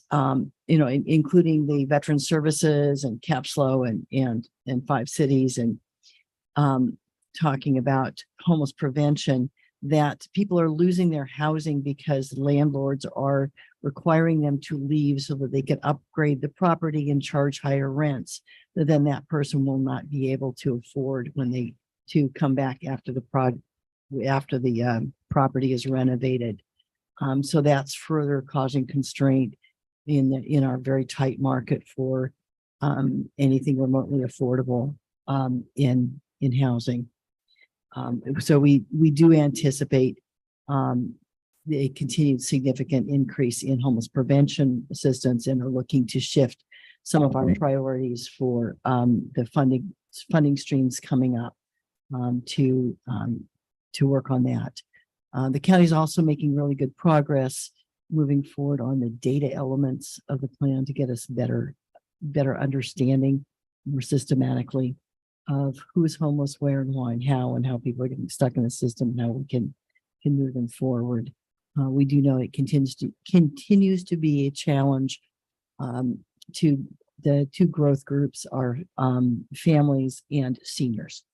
including the Veteran Services and CAPSLO and 5 cities and talking about homeless prevention, that people are losing their housing because landlords are requiring them to leave so that they can upgrade the property and charge higher rents, then that person will not be able to afford when they to come back after the property is renovated. So that's further causing constraint in our very tight market for anything remotely affordable in housing. So we do anticipate a continued significant increase in homeless prevention assistance, and are looking to shift some of our priorities for the funding streams coming up to work on that. The county is also making really good progress moving forward on the data elements of the plan to get us better understanding more systematically of who is homeless, where and why and how people are getting stuck in the system and how we can move them forward. We do know it continues to be a challenge to the two growth groups are families and seniors.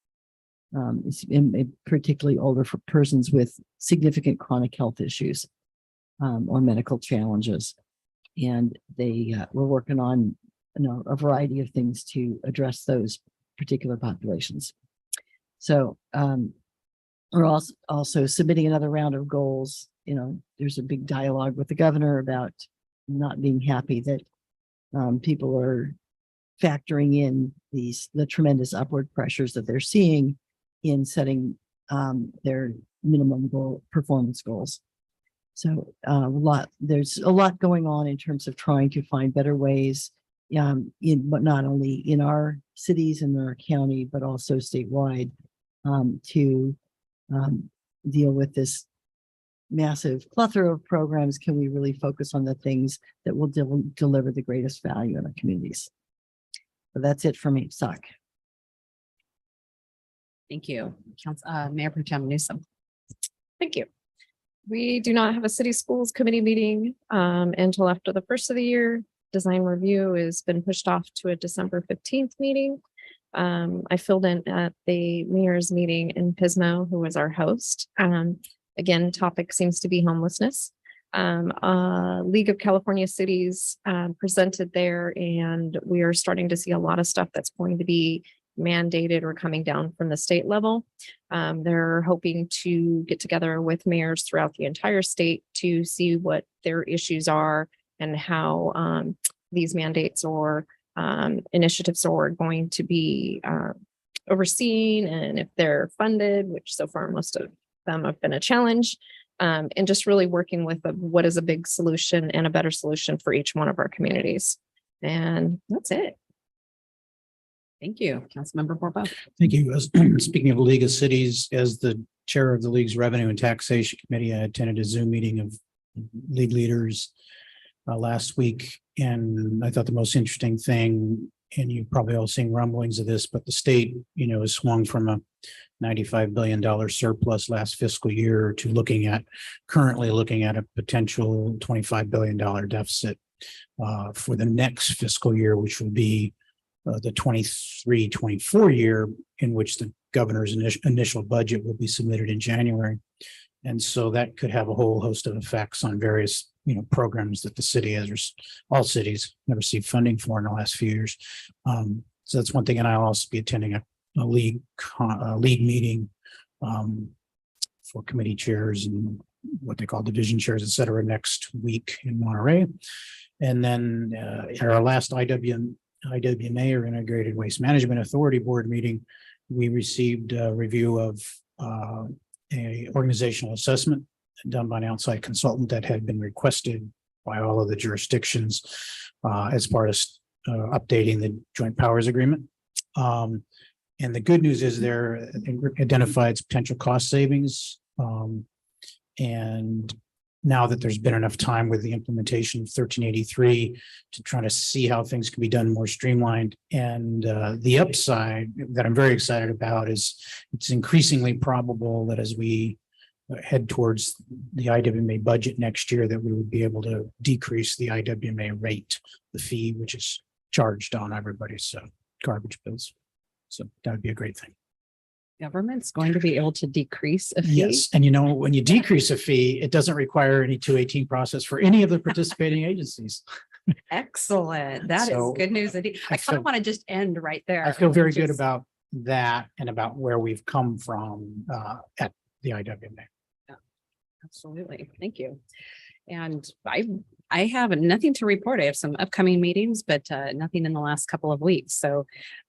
Particularly older for persons with significant chronic health issues or medical challenges. And we're working on a variety of things to address those particular populations. So we're also submitting another round of goals. There's a big dialogue with the governor about not being happy that people are factoring in the tremendous upward pressures that they're seeing in setting their minimum performance goals. So there's a lot going on in terms of trying to find better ways but not only in our cities and our county, but also statewide to deal with this massive plethora of programs. Can we really focus on the things that will deliver the greatest value in our communities? So that's it for me, SOC. Thank you. Mayor Pro Tem Newsom. Thank you. We do not have a city schools committee meeting until after the first of the year. Design review has been pushed off to a December 15th meeting. I filled in at the mayor's meeting in Pismo, who was our host. Again, topic seems to be homelessness. League of California Cities presented there, and we are starting to see a lot of stuff that's going to be mandated or coming down from the state level. They're hoping to get together with mayors throughout the entire state to see what their issues are and how these mandates or initiatives are going to be overseen, and if they're funded, which so far most of them have been a challenge, and just really working with what is a big solution and a better solution for each one of our communities. And that's it. Thank you. Councilmember Borbo. Thank you. Speaking of League of Cities, as the chair of the League's Revenue and Taxation Committee, I attended a Zoom meeting of league leaders last week. And I thought the most interesting thing, and you've probably all seen rumblings of this, but the state, has swung from a $95 billion surplus last fiscal year to currently looking at a potential $25 billion deficit for the next fiscal year, which would be the 23-24 year, in which the governor's initial budget will be submitted in January. And so that could have a whole host of effects on various, programs that the city has, all cities have received funding for in the last few years. So that's one thing. And I'll also be attending a league meeting for committee chairs and what they call division chairs, et cetera, next week in Monterey. And then at our last IWMA, or Integrated Waste Management Authority Board meeting, we received a review of a organizational assessment done by an outside consultant that had been requested by all of the jurisdictions as part of updating the Joint Powers Agreement. And the good news is there identified potential cost savings. And now that there's been enough time with the implementation of 1383 to try to see how things can be done more streamlined. And the upside that I'm very excited about is it's increasingly probable that as we head towards the IWMA budget next year, that we would be able to decrease the IWMA rate, the fee, which is charged on everybody's garbage bills. So that would be a great thing. government's going to be able to decrease a fee. Yes, and when you decrease a fee, it doesn't require any 218 process for any of the participating agencies. Excellent. That is So, good news. I I kind feel- of want to just end right there. I feel very good Just- about that and about where we've come from at the IWMA. Absolutely. Thank you. And I have nothing to report. I have some upcoming meetings, but nothing in the last couple of weeks. So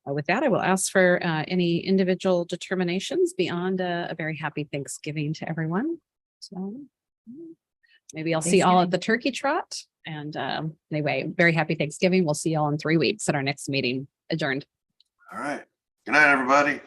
with that, I will ask for any individual determinations beyond a very happy Thanksgiving to everyone. So maybe I'll see you all at the turkey trot. And anyway, very happy Thanksgiving. We'll see you all in 3 weeks at our next meeting. Adjourned. All right. Good night, everybody.